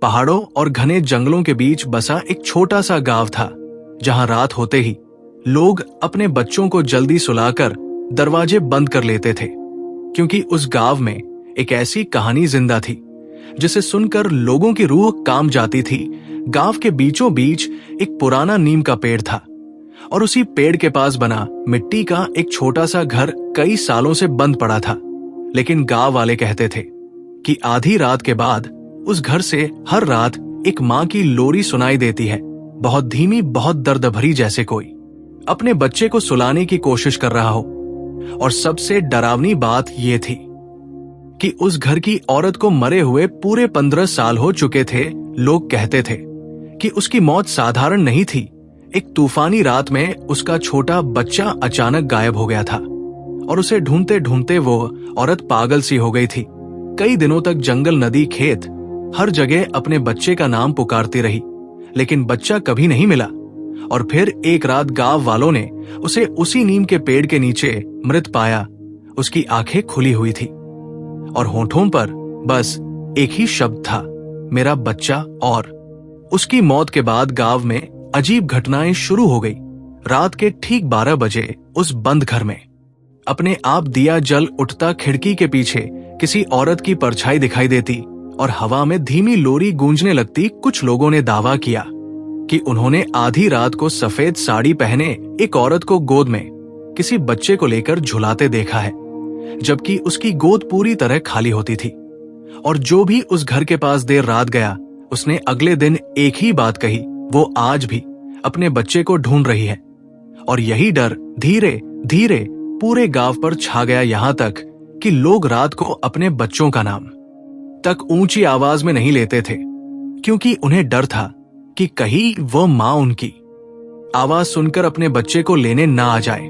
पहाड़ों और घने जंगलों के बीच बसा एक छोटा सा गांव था, जहां रात होते ही लोग अपने बच्चों को जल्दी सुलाकर दरवाजे बंद कर लेते थे, क्योंकि उस गांव में एक ऐसी कहानी जिंदा थी जिसे सुनकर लोगों की रूह काम जाती थी। गांव के बीचों बीच एक पुराना नीम का पेड़ था और उसी पेड़ के पास बना मिट्टी का एक छोटा सा घर कई सालों से बंद पड़ा था। लेकिन गांव वाले कहते थे कि आधी रात के बाद उस घर से हर रात एक माँ की लोरी सुनाई देती है, बहुत धीमी, बहुत दर्द भरी, जैसे कोई अपने बच्चे को सुलाने की कोशिश कर रहा हो। और सबसे डरावनी बात यह थी कि उस घर की औरत को मरे हुए पूरे 15 साल हो चुके थे। लोग कहते थे कि उसकी मौत साधारण नहीं थी। एक तूफानी रात में उसका छोटा बच्चा अचानक गायब हो गया था और उसे ढूंढते ढूंढते वो औरत पागल सी हो गई थी। कई दिनों तक जंगल, नदी, खेत, हर जगह अपने बच्चे का नाम पुकारती रही, लेकिन बच्चा कभी नहीं मिला। और फिर एक रात गांव वालों ने उसे उसी नीम के पेड़ के नीचे मृत पाया। उसकी आंखें खुली हुई थी और होठों पर बस एक ही शब्द था, मेरा बच्चा। और उसकी मौत के बाद गांव में अजीब घटनाएं शुरू हो गई। रात के ठीक 12 बजे उस बंद घर में अपने आप दिया जल उठता, खिड़की के पीछे किसी औरत की परछाई दिखाई देती और हवा में धीमी लोरी गूंजने लगती। कुछ लोगों ने दावा किया कि उन्होंने आधी रात को सफेद साड़ी पहने एक औरत को गोद में किसी बच्चे को लेकर झुलाते देखा है, जबकि उसकी गोद पूरी तरह खाली होती थी। और जो भी उस घर के पास देर रात गया, उसने अगले दिन एक ही बात कही, वो आज भी अपने बच्चे को ढूंढ रही है। और यही डर धीरे धीरे पूरे गांव पर छा गया, यहां तक कि लोग रात को अपने बच्चों का नाम तक ऊंची आवाज में नहीं लेते थे, क्योंकि उन्हें डर था कि कहीं वो मां उनकी आवाज सुनकर अपने बच्चे को लेने ना आ जाए।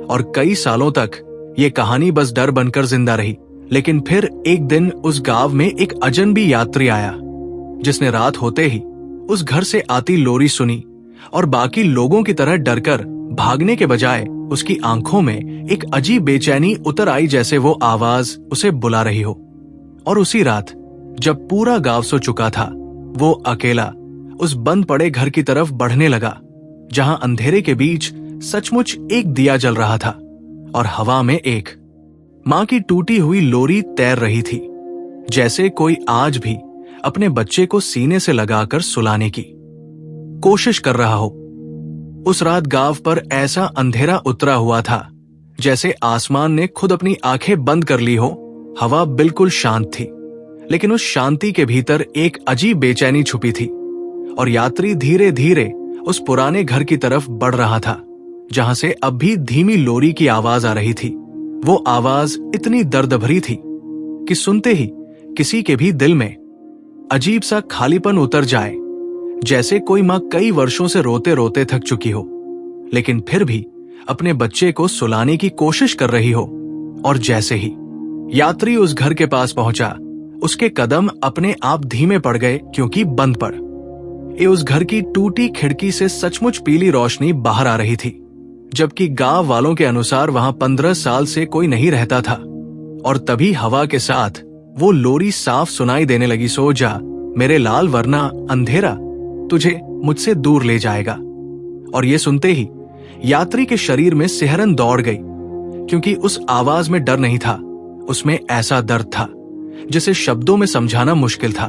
और कई सालों तक ये कहानी बस डर बनकर जिंदा रही। लेकिन फिर एक दिन उस गांव में एक अजनबी यात्री आया, जिसने रात होते ही उस घर से आती लोरी सुनी और बाकी लोगों की तरह डरकर भागने के बजाय उसकी आंखों में एक अजीब बेचैनी उतर आई, जैसे वो आवाज उसे बुला रही हो। और उसी रात जब पूरा गांव सो चुका था, वो अकेला उस बंद पड़े घर की तरफ बढ़ने लगा, जहां अंधेरे के बीच सचमुच एक दिया जल रहा था और हवा में एक मां की टूटी हुई लोरी तैर रही थी, जैसे कोई आज भी अपने बच्चे को सीने से लगाकर सुलाने की कोशिश कर रहा हो। उस रात गांव पर ऐसा अंधेरा उतरा हुआ था जैसे आसमान ने खुद अपनी आंखें बंद कर ली हो। हवा बिल्कुल शांत थी, लेकिन उस शांति के भीतर एक अजीब बेचैनी छुपी थी। और यात्री धीरे धीरे उस पुराने घर की तरफ बढ़ रहा था, जहां से अब भी धीमी लोरी की आवाज आ रही थी। वो आवाज इतनी दर्द भरी थी कि सुनते ही किसी के भी दिल में अजीब सा खालीपन उतर जाए, जैसे कोई मां कई वर्षों से रोते रोते थक चुकी हो, लेकिन फिर भी अपने बच्चे को सुलाने की कोशिश कर रही हो। और जैसे ही यात्री उस घर के पास पहुंचा, उसके कदम अपने आप धीमे पड़ गए, क्योंकि बंद पड़ उस घर की टूटी खिड़की से सचमुच पीली रोशनी बाहर आ रही थी, जबकि गांव वालों के अनुसार वहां 15 साल से कोई नहीं रहता था। और तभी हवा के साथ वो लोरी साफ सुनाई देने लगी, सो जा मेरे लाल, वरना अंधेरा तुझे मुझसे दूर ले जाएगा। और ये सुनते ही यात्री के शरीर में सिहरन दौड़ गई, क्योंकि उस आवाज में डर नहीं था, उसमें ऐसा दर्द था जिसे शब्दों में समझाना मुश्किल था।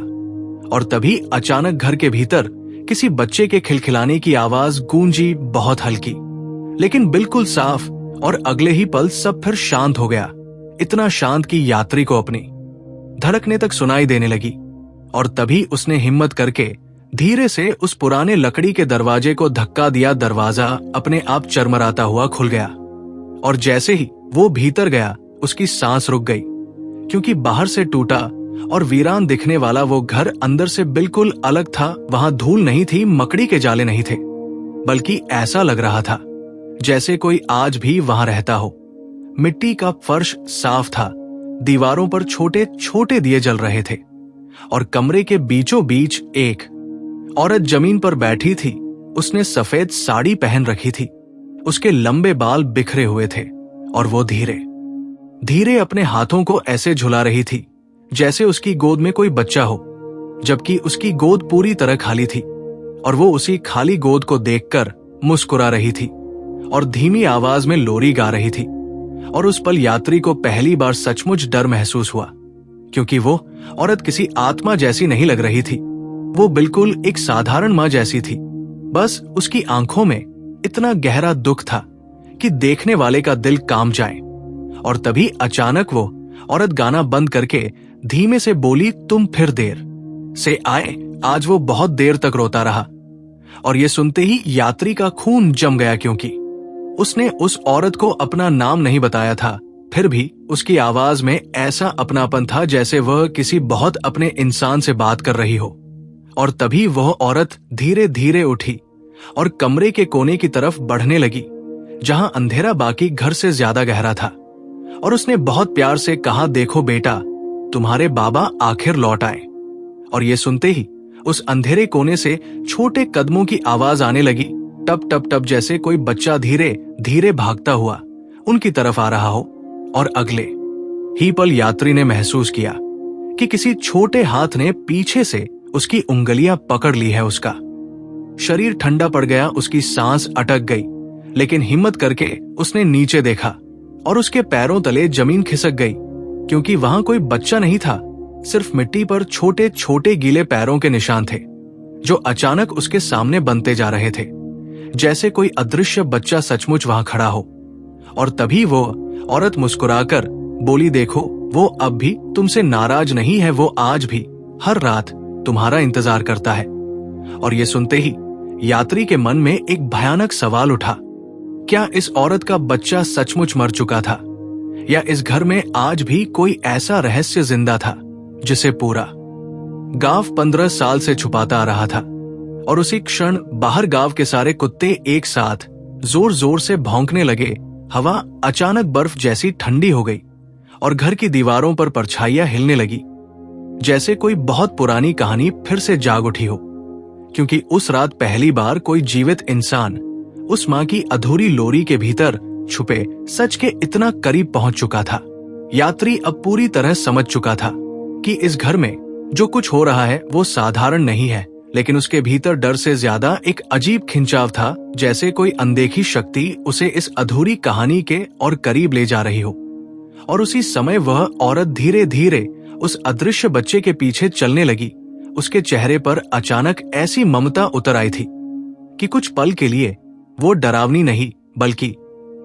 और तभी अचानक घर के भीतर किसी बच्चे के खिलखिलाने की आवाज गूंजी, बहुत हल्की लेकिन बिल्कुल साफ। और अगले ही पल सब फिर शांत हो गया, इतना शांत कि यात्री को अपनी धड़कने तक सुनाई देने लगी। और तभी उसने हिम्मत करके धीरे से उस पुराने लकड़ी के दरवाजे को धक्का दिया। दरवाजा अपने आप चरमराता हुआ खुल गया और जैसे ही वो भीतर गया, उसकी सांस रुक गई, क्योंकि बाहर से टूटा और वीरान दिखने वाला वो घर अंदर से बिल्कुल अलग था। वहां धूल नहीं थी, मकड़ी के जाले नहीं थे, बल्कि ऐसा लग रहा था जैसे कोई आज भी वहां रहता हो। मिट्टी का फर्श साफ था, दीवारों पर छोटे छोटे दिए जल रहे थे और कमरे के बीचों बीच एक औरत जमीन पर बैठी थी। उसने सफेद साड़ी पहन रखी थी, उसके लंबे बाल बिखरे हुए थे और वो धीरे धीरे अपने हाथों को ऐसे झुला रही थी जैसे उसकी गोद में कोई बच्चा हो। जबकि उसकी गोद पूरी तरह खाली थी और वो उसी खाली गोद को देखकर मुस्कुरा रही थी और धीमी आवाज में लोरी गा रही थी। और उस पल यात्री को पहली बार सचमुच डर महसूस हुआ, क्योंकि वो औरत किसी आत्मा जैसी नहीं लग रही थी। वो बिल्कुल एक साधारण मां जैसी थी। बस उसकी आंखों में इतना गहरा दुख था कि देखने वाले का दिल कांप जाए। और तभी अचानक वो औरत गाना बंद करके धीमे से बोली, तुम फिर देर से आए। आज वो बहुत देर तक रोता रहा और ये सुनते ही यात्री का खून जम गया, क्योंकि उसने उस औरत को अपना नाम नहीं बताया था। फिर भी उसकी आवाज में ऐसा अपनापन था जैसे वह किसी बहुत अपने इंसान से बात कर रही हो। और तभी वह औरत धीरे धीरे उठी और कमरे के कोने की तरफ बढ़ने लगी, जहां अंधेरा बाकी घर से ज्यादा गहरा था। और उसने बहुत प्यार से कहा, देखो बेटा, तुम्हारे बाबा आखिर लौट आए। और ये सुनते ही उस अंधेरे कोने से छोटे कदमों की आवाज आने लगी, टप टप टप, जैसे कोई बच्चा धीरे धीरे भागता हुआ उनकी तरफ आ रहा हो। और अगले ही पल यात्री ने महसूस किया कि किसी छोटे हाथ ने पीछे से उसकी उंगलियां पकड़ ली है। उसका शरीर ठंडा पड़ गया, उसकी सांस अटक गई, लेकिन हिम्मत करके उसने नीचे देखा और उसके पैरों तले जमीन खिसक गई, क्योंकि वहां कोई बच्चा नहीं था, सिर्फ मिट्टी पर छोटे छोटे गीले पैरों के निशान थे, जो अचानक उसके सामने बनते जा रहे थे, जैसे कोई अदृश्य बच्चा सचमुच वहां खड़ा हो। और तभी वो औरत मुस्कुराकर बोली, देखो, वो अब भी तुमसे नाराज नहीं है, वो आज भी हर रात तुम्हारा इंतजार करता है। और ये सुनते ही यात्री के मन में एक भयानक सवाल उठा, क्या इस औरत का बच्चा सचमुच मर चुका था, या इस घर में आज भी कोई ऐसा रहस्य जिंदा था जिसे पूरा गांव 15 साल से छुपाता आ रहा था। और उसी क्षण बाहर गांव के सारे कुत्ते एक साथ जोर जोर से भौंकने लगे। हवा अचानक बर्फ जैसी ठंडी हो गई और घर की दीवारों पर परछाइयां हिलने लगी, जैसे कोई बहुत पुरानी कहानी फिर से जाग उठी हो, क्योंकि उस रात पहली बार कोई जीवित इंसान उस मां की अधूरी लोरी के भीतर छुपे सच के इतना करीब पहुंच चुका था। यात्री अब पूरी तरह समझ चुका था कि इस घर में जो कुछ हो रहा है वो साधारण नहीं है, लेकिन उसके भीतर डर से ज्यादा एक अजीब खिंचाव था, जैसे कोई अनदेखी शक्ति उसे इस अधूरी कहानी के और करीब ले जा रही हो। और उसी समय वह औरत धीरे धीरे उस अदृश्य बच्चे के पीछे चलने लगी। उसके चेहरे पर अचानक ऐसी ममता उतर आई थी कि कुछ पल के लिए वो डरावनी नहीं बल्कि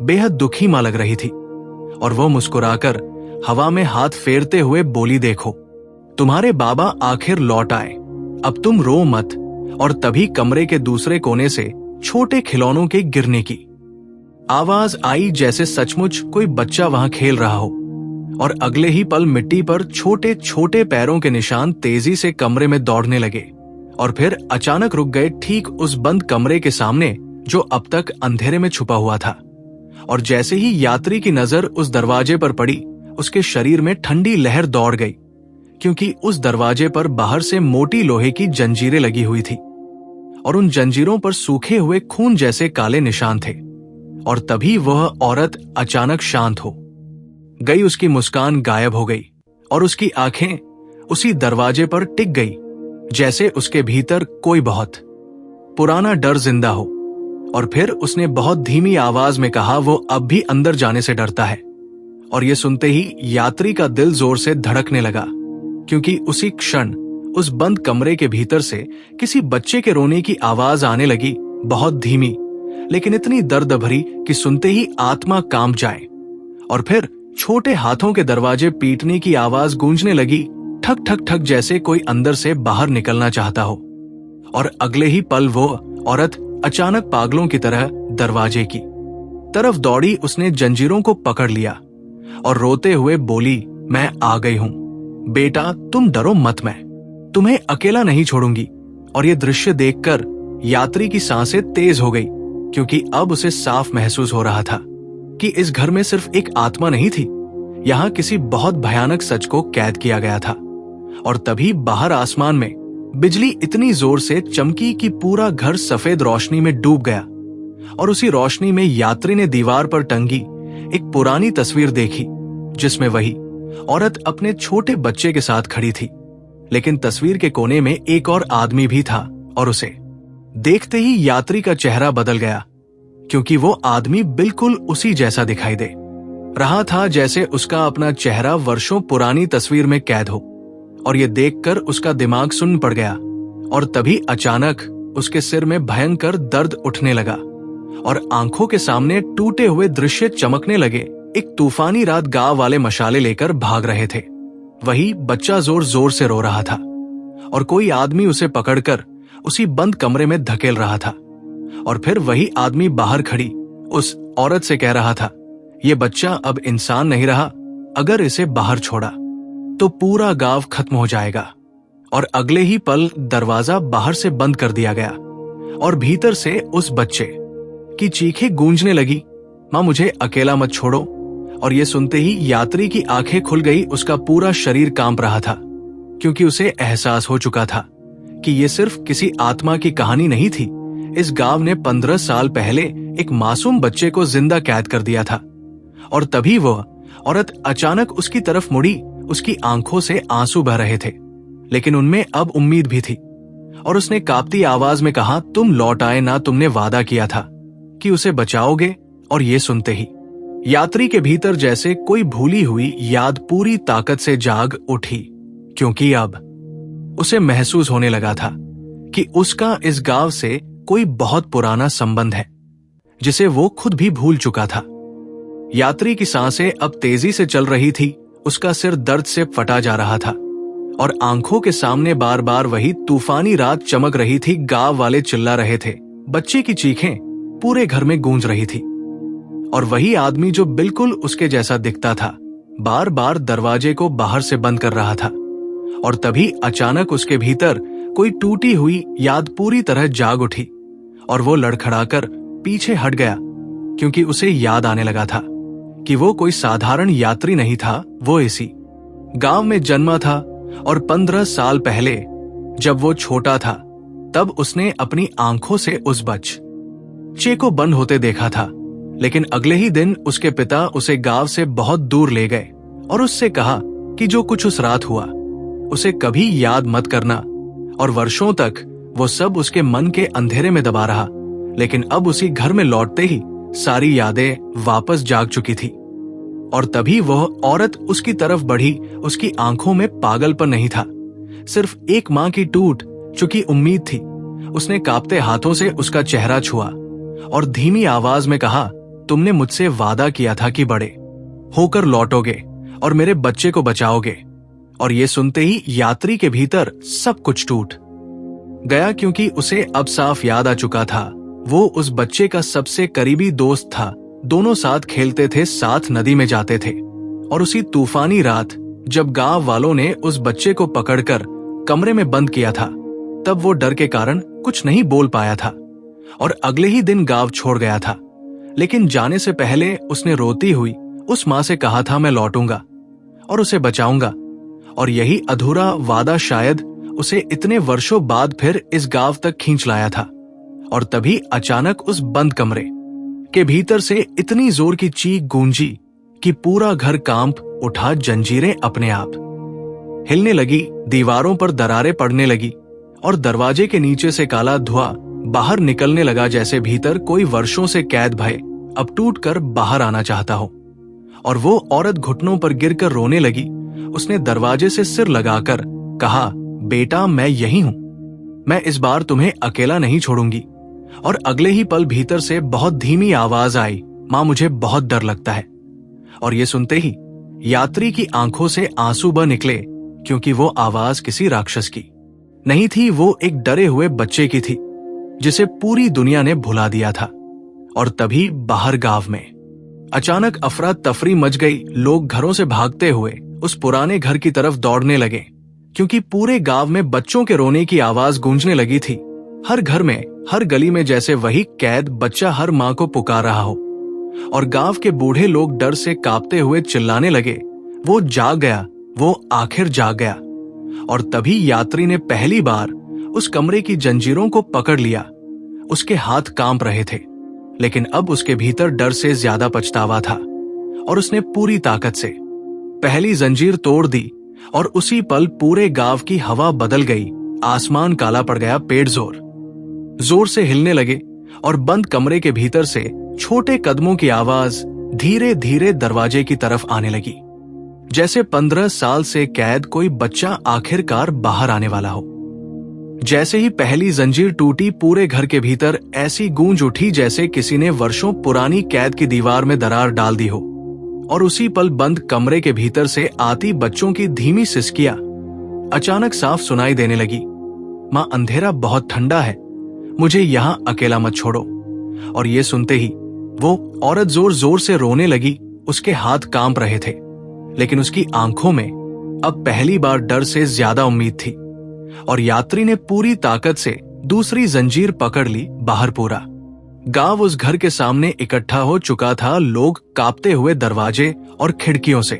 बेहद दुखी मां लग रही थी। और वो मुस्कुराकर हवा में हाथ फेरते हुए बोली, देखो, तुम्हारे बाबा आखिर लौट आए, अब तुम रो मत। और तभी कमरे के दूसरे कोने से छोटे खिलौनों के गिरने की आवाज आई, जैसे सचमुच कोई बच्चा वहां खेल रहा हो। और अगले ही पल मिट्टी पर छोटे छोटे पैरों के निशान तेजी से कमरे में दौड़ने लगे और फिर अचानक रुक गए, ठीक उस बंद कमरे के सामने जो अब तक अंधेरे में छुपा हुआ था। और जैसे ही यात्री की नजर उस दरवाजे पर पड़ी, उसके शरीर में ठंडी लहर दौड़ गई, क्योंकि उस दरवाजे पर बाहर से मोटी लोहे की जंजीरें लगी हुई थी और उन जंजीरों पर सूखे हुए खून जैसे काले निशान थे। और तभी वह औरत अचानक शांत हो गई, उसकी मुस्कान गायब हो गई और उसकी आंखें उसी दरवाजे पर टिक गई, जैसे उसके भीतर कोई बहुत पुराना डर जिंदा हो। और फिर उसने बहुत धीमी आवाज में कहा, वो अब भी अंदर जाने से डरता है। और ये सुनते ही यात्री का दिल जोर से धड़कने लगा, क्योंकि उसी क्षण उस बंद कमरे के भीतर से किसी बच्चे के रोने की आवाज आने लगी, बहुत धीमी लेकिन इतनी दर्द भरी कि सुनते ही आत्मा कांप जाए। और फिर छोटे हाथों के दरवाजे पीटने की आवाज गूंजने लगी, ठक ठक ठक, जैसे कोई अंदर से बाहर निकलना चाहता हो। और अगले ही पल वो औरत अचानक पागलों की तरह दरवाजे की तरफ दौड़ी। उसने जंजीरों को पकड़ लिया और रोते हुए बोली, मैं आ गई हूं बेटा, तुम डरो मत, मैं तुम्हें अकेला नहीं छोड़ूंगी। और ये दृश्य देखकर यात्री की सांसें तेज हो गई, क्योंकि अब उसे साफ महसूस हो रहा था कि इस घर में सिर्फ एक आत्मा नहीं थी, यहां किसी बहुत भयानक सच को कैद किया गया था। और तभी बाहर आसमान में बिजली इतनी जोर से चमकी कि पूरा घर सफेद रोशनी में डूब गया। और उसी रोशनी में यात्री ने दीवार पर टंगी एक पुरानी तस्वीर देखी, जिसमें वही औरत अपने छोटे बच्चे के साथ खड़ी थी, लेकिन तस्वीर के कोने में एक और आदमी भी था और उसे देखते ही यात्री का चेहरा बदल गया, क्योंकि वो आदमी बिल्कुल उसी जैसा दिखाई दे रहा था जैसे उसका अपना चेहरा वर्षों पुरानी तस्वीर में कैद हो। और ये देखकर उसका दिमाग सुन्न पड़ गया और तभी अचानक उसके सिर में भयंकर दर्द उठने लगा और आंखों के सामने टूटे हुए दृश्य चमकने लगे। एक तूफानी रात गांव वाले मशाले लेकर भाग रहे थे। वही बच्चा जोर जोर से रो रहा था और कोई आदमी उसे पकड़कर उसी बंद कमरे में धकेल रहा था। और फिर वही आदमी बाहर खड़ी उस औरत से कह रहा था, ये बच्चा अब इंसान नहीं रहा, अगर इसे बाहर छोड़ा तो पूरा गांव खत्म हो जाएगा। और अगले ही पल दरवाजा बाहर से बंद कर दिया गया और भीतर से उस बच्चे की चीखें गूंजने लगी, मां मुझे अकेला मत छोड़ो। और ये सुनते ही यात्री की आंखें खुल गई। उसका पूरा शरीर कांप रहा था, क्योंकि उसे एहसास हो चुका था कि ये सिर्फ किसी आत्मा की कहानी नहीं थी। इस गांव ने 15 साल पहले एक मासूम बच्चे को जिंदा कैद कर दिया था। और तभी वह औरत अचानक उसकी तरफ मुड़ी। उसकी आंखों से आंसू बह रहे थे, लेकिन उनमें अब उम्मीद भी थी। और उसने कांपती आवाज में कहा, तुम लौट आए ना, तुमने वादा किया था कि उसे बचाओगे। और ये सुनते ही यात्री के भीतर जैसे कोई भूली हुई याद पूरी ताकत से जाग उठी, क्योंकि अब उसे महसूस होने लगा था कि उसका इस गांव से कोई बहुत पुराना संबंध है, जिसे वो खुद भी भूल चुका था। यात्री की सांसें अब तेजी से चल रही थी, उसका सिर दर्द से फटा जा रहा था और आंखों के सामने बार बार वही तूफानी रात चमक रही थी। गांव वाले चिल्ला रहे थे, बच्चे की चीखें पूरे घर में गूंज रही थी। और वही आदमी जो बिल्कुल उसके जैसा दिखता था, बार बार दरवाजे को बाहर से बंद कर रहा था। और तभी अचानक उसके भीतर कोई टूटी हुई याद पूरी तरह जाग उठी और वो लड़खड़ाकर पीछे हट गया, क्योंकि उसे याद आने लगा था कि वो कोई साधारण यात्री नहीं था। वो इसी गांव में जन्मा था और 15 साल पहले जब वो छोटा था, तब उसने अपनी आंखों से उस बच्चे को बंद होते देखा था। लेकिन अगले ही दिन उसके पिता उसे गांव से बहुत दूर ले गए और उससे कहा कि जो कुछ उस रात हुआ उसे कभी याद मत करना। और वर्षों तक वो सब उसके मन के अंधेरे में दबा रहा, लेकिन अब उसी घर में लौटते ही सारी यादें वापस जाग चुकी थी। और तभी वह औरत उसकी तरफ बढ़ी। उसकी आंखों में पागलपन नहीं था, सिर्फ एक मां की टूट चुकी उम्मीद थी। उसने कांपते हाथों से उसका चेहरा छुआ और धीमी आवाज में कहा, तुमने मुझसे वादा किया था कि बड़े होकर लौटोगे और मेरे बच्चे को बचाओगे। और ये सुनते ही यात्री के भीतर सब कुछ टूट गया, क्योंकि उसे अब साफ याद आ चुका था वो उस बच्चे का सबसे करीबी दोस्त था। दोनों साथ खेलते थे, साथ नदी में जाते थे। और उसी तूफानी रात जब गांव वालों ने उस बच्चे को पकड़कर कमरे में बंद किया था, तब वो डर के कारण कुछ नहीं बोल पाया था और अगले ही दिन गांव छोड़ गया था। लेकिन जाने से पहले उसने रोती हुई उस मां से कहा था, मैं लौटूंगा और उसे बचाऊंगा। और यही अधूरा वादा शायद उसे इतने वर्षों बाद फिर इस गांव तक खींच लाया था। और तभी अचानक उस बंद कमरे के भीतर से इतनी जोर की चीख गूंजी कि पूरा घर कांप उठा। जंजीरें अपने आप हिलने लगी, दीवारों पर दरारें पड़ने लगी और दरवाजे के नीचे से काला धुआं बाहर निकलने लगा, जैसे भीतर कोई वर्षों से कैद भय अब टूटकर बाहर आना चाहता हो। और वो औरत घुटनों पर गिरकर रोने लगी। उसने दरवाजे से सिर लगाकर कहा, बेटा मैं यही हूं, मैं इस बार तुम्हें अकेला नहीं छोड़ूंगी। और अगले ही पल भीतर से बहुत धीमी आवाज आई, मां मुझे बहुत डर लगता है। और ये सुनते ही यात्री की आंखों से आंसू बह निकले, क्योंकि वो आवाज किसी राक्षस की नहीं थी, वो एक डरे हुए बच्चे की थी जिसे पूरी दुनिया ने भुला दिया था। और तभी बाहर गांव में अचानक अफरा तफरी मच गई। लोग घरों से भागते हुए उस पुराने घर की तरफ दौड़ने लगे, क्योंकि पूरे गांव में बच्चों के रोने की आवाज गूंजने लगी थी। हर घर में, हर गली में जैसे वही कैद बच्चा हर मां को पुकार रहा हो। और गांव के बूढ़े लोग डर से कांपते हुए चिल्लाने लगे, वो जाग गया, वो आखिर जाग गया। और तभी यात्री ने पहली बार उस कमरे की जंजीरों को पकड़ लिया। उसके हाथ कांप रहे थे, लेकिन अब उसके भीतर डर से ज्यादा पछतावा था। और उसने पूरी ताकत से पहली जंजीर तोड़ दी, और उसी पल पूरे गांव की हवा बदल गई। आसमान काला पड़ गया, पेड़ जोर से हिलने लगे और बंद कमरे के भीतर से छोटे कदमों की आवाज धीरे धीरे दरवाजे की तरफ आने लगी, जैसे 15 साल से कैद कोई बच्चा आखिरकार बाहर आने वाला हो। जैसे ही पहली जंजीर टूटी, पूरे घर के भीतर ऐसी गूंज उठी जैसे किसी ने वर्षों पुरानी कैद की दीवार में दरार डाल दी हो। और उसी पल बंद कमरे के भीतर से आती बच्चों की धीमी सिसकियां अचानक साफ सुनाई देने लगी। मां, अंधेरा बहुत ठंडा है, मुझे यहां अकेला मत छोड़ो। और ये सुनते ही वो औरत जोर जोर से रोने लगी। उसके हाथ कांप रहे थे, लेकिन उसकी आंखों में अब पहली बार डर से ज्यादा उम्मीद थी। और यात्री ने पूरी ताकत से दूसरी जंजीर पकड़ ली। बाहर पूरा गांव उस घर के सामने इकट्ठा हो चुका था। लोग कांपते हुए दरवाजे और खिड़कियों से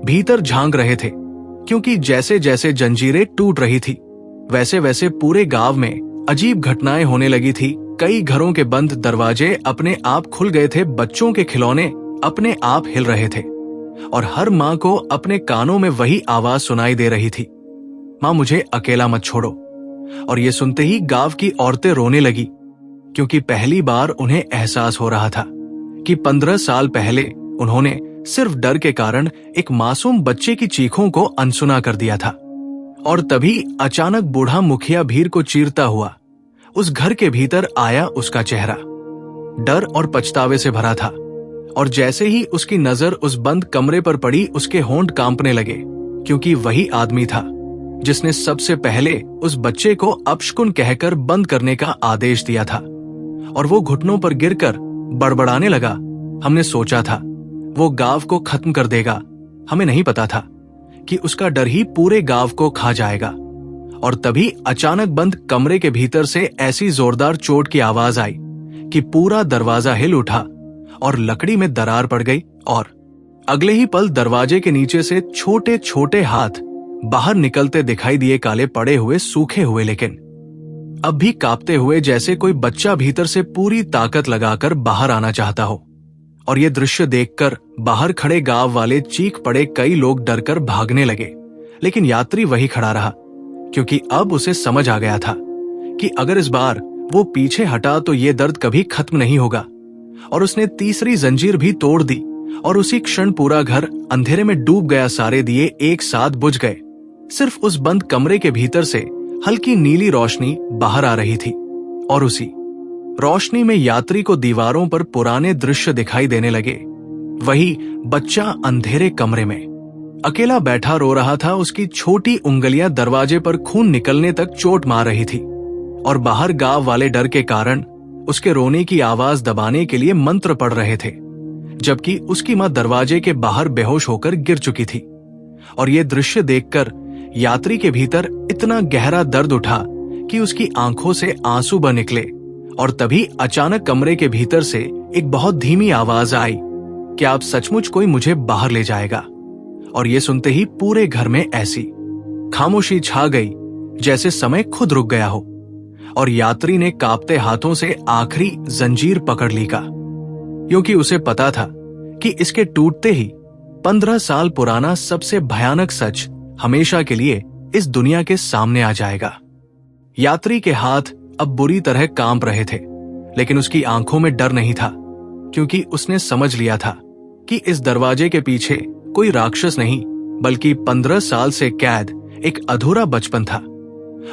भीतर झांक रहे थे, क्योंकि जैसे जैसे जंजीरें टूट रही थी वैसे वैसे पूरे गांव में अजीब घटनाएं होने लगी थी। कई घरों के बंद दरवाजे अपने आप खुल गए थे, बच्चों के खिलौने अपने आप हिल रहे थे, और हर मां को अपने कानों में वही आवाज सुनाई दे रही थी, मां, मुझे अकेला मत छोड़ो। और ये सुनते ही गांव की औरतें रोने लगी, क्योंकि पहली बार उन्हें एहसास हो रहा था कि 15 साल पहले उन्होंने सिर्फ डर के कारण एक मासूम बच्चे की चीखों को अनसुना कर दिया था। और तभी अचानक बूढ़ा मुखिया भीड़ को चीरता हुआ उस घर के भीतर आया। उसका चेहरा डर और पछतावे से भरा था, और जैसे ही उसकी नजर उस बंद कमरे पर पड़ी, उसके होंठ कांपने लगे, क्योंकि वही आदमी था जिसने सबसे पहले उस बच्चे को अपशकुन कहकर बंद करने का आदेश दिया था। और वो घुटनों पर गिरकर बड़बड़ाने लगा, हमने सोचा था वो गांव को खत्म कर देगा, हमें नहीं पता था कि उसका डर ही पूरे गांव को खा जाएगा। और तभी अचानक बंद कमरे के भीतर से ऐसी जोरदार चोट की आवाज आई कि पूरा दरवाजा हिल उठा और लकड़ी में दरार पड़ गई। और अगले ही पल दरवाजे के नीचे से छोटे छोटे हाथ बाहर निकलते दिखाई दिए, काले पड़े हुए, सूखे हुए, लेकिन अब भी कांपते हुए, जैसे कोई बच्चा भीतर से पूरी ताकत लगाकर बाहर आना चाहता हो। और ये दृश्य देखकर बाहर खड़े गांव वाले चीख पड़े। कई लोग डरकर भागने लगे, लेकिन यात्री वही खड़ा रहा, क्योंकि अब उसे समझ आ गया था कि अगर इस बार वो पीछे हटा तो ये दर्द कभी खत्म नहीं होगा। और उसने तीसरी जंजीर भी तोड़ दी, और उसी क्षण पूरा घर अंधेरे में डूब गया। सारे दिए एक साथ बुझ गए। सिर्फ उस बंद कमरे के भीतर से हल्की नीली रोशनी बाहर आ रही थी, और उसी रोशनी में यात्री को दीवारों पर पुराने दृश्य दिखाई देने लगे। वही बच्चा अंधेरे कमरे में अकेला बैठा रो रहा था। उसकी छोटी उंगलियां दरवाजे पर खून निकलने तक चोट मार रही थी, और बाहर गांव वाले डर के कारण उसके रोने की आवाज दबाने के लिए मंत्र पढ़ रहे थे, जबकि उसकी मां दरवाजे के बाहर बेहोश होकर गिर चुकी थी। और ये दृश्य देखकर यात्री के भीतर इतना गहरा दर्द उठा कि उसकी आंखों से आंसू बह निकले। और तभी अचानक कमरे के भीतर से एक बहुत धीमी आवाज आई कि आप सचमुच कोई मुझे बाहर ले जाएगा। और ये सुनते ही पूरे घर में ऐसी खामोशी छा गई जैसे समय खुद रुक गया हो, और यात्री ने कांपते हाथों से आखिरी जंजीर पकड़ ली का, क्योंकि उसे पता था कि इसके टूटते ही 15 साल पुराना सबसे भयानक सच हमेशा के लिए इस दुनिया के सामने आ जाएगा। यात्री के हाथ अब बुरी तरह कांप रहे थे, लेकिन उसकी आंखों में डर नहीं था, क्योंकि उसने समझ लिया था कि इस दरवाजे के पीछे कोई राक्षस नहीं, बल्कि 15 साल से कैद एक अधूरा बचपन था।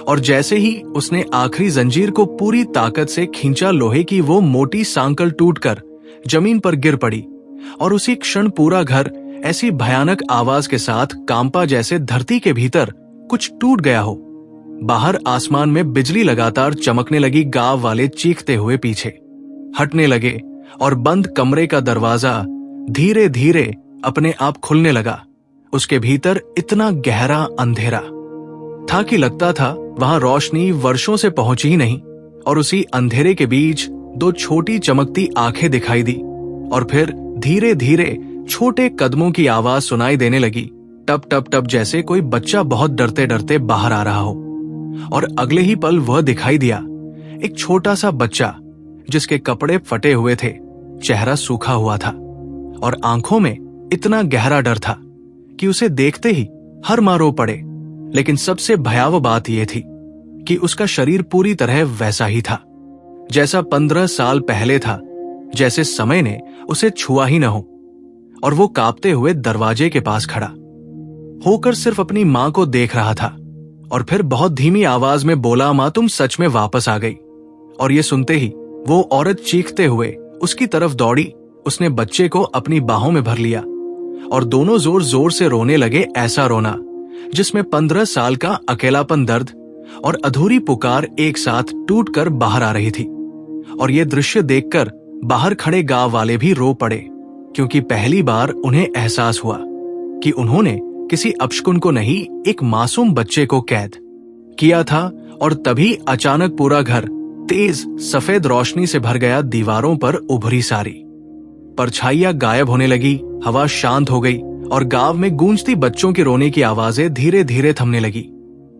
और जैसे ही उसने आखिरी जंजीर को पूरी ताकत से खींचा, लोहे की वो मोटी सांकल टूटकर जमीन पर गिर पड़ी, और उसी क्षण पूरा घर ऐसी भयानक आवाज के साथ कांपा जैसे धरती के भीतर कुछ टूट गया हो। बाहर आसमान में बिजली लगातार चमकने लगी। गांव वाले चीखते हुए पीछे हटने लगे, और बंद कमरे का दरवाजा धीरे धीरे अपने आप खुलने लगा। उसके भीतर इतना गहरा अंधेरा था कि लगता था वहां रोशनी वर्षों से पहुंची ही नहीं। और उसी अंधेरे के बीच दो छोटी चमकती आंखें दिखाई दी, और फिर धीरे धीरे छोटे कदमों की आवाज सुनाई देने लगी, टप टप टप, जैसे कोई बच्चा बहुत डरते डरते बाहर आ रहा हो। और अगले ही पल वह दिखाई दिया, एक छोटा सा बच्चा जिसके कपड़े फटे हुए थे, चेहरा सूखा हुआ था, और आंखों में इतना गहरा डर था कि उसे देखते ही हर माँ रो पड़े, लेकिन सबसे भयावह बात यह थी कि उसका शरीर पूरी तरह वैसा ही था जैसा 15 साल पहले था, जैसे समय ने उसे छुआ ही न हो। और वो कांपते हुए दरवाजे के पास खड़ा होकर सिर्फ अपनी मां को देख रहा था। और फिर बहुत धीमी आवाज में बोला, मां तुम सच में वापस आ गई। और ये सुनते ही वो औरत चीखते हुए उसकी तरफ दौड़ी। उसने बच्चे को अपनी बाहों में भर लिया और दोनों जोर जोर से रोने लगे, ऐसा रोना जिसमें 15 साल का अकेलापन, दर्द और अधूरी पुकार एक साथ टूट कर बाहर आ रही थी। और ये दृश्य देखकर बाहर खड़े गांव वाले भी रो पड़े, क्योंकि पहली बार उन्हें एहसास हुआ कि उन्होंने किसी अपशकुन को नहीं, एक मासूम बच्चे को कैद किया था। और तभी अचानक पूरा घर तेज सफेद रोशनी से भर गया। दीवारों पर उभरी सारी परछाइयां गायब होने लगी, हवा शांत हो गई और गांव में गूंजती बच्चों की रोने की आवाजें धीरे धीरे थमने लगी।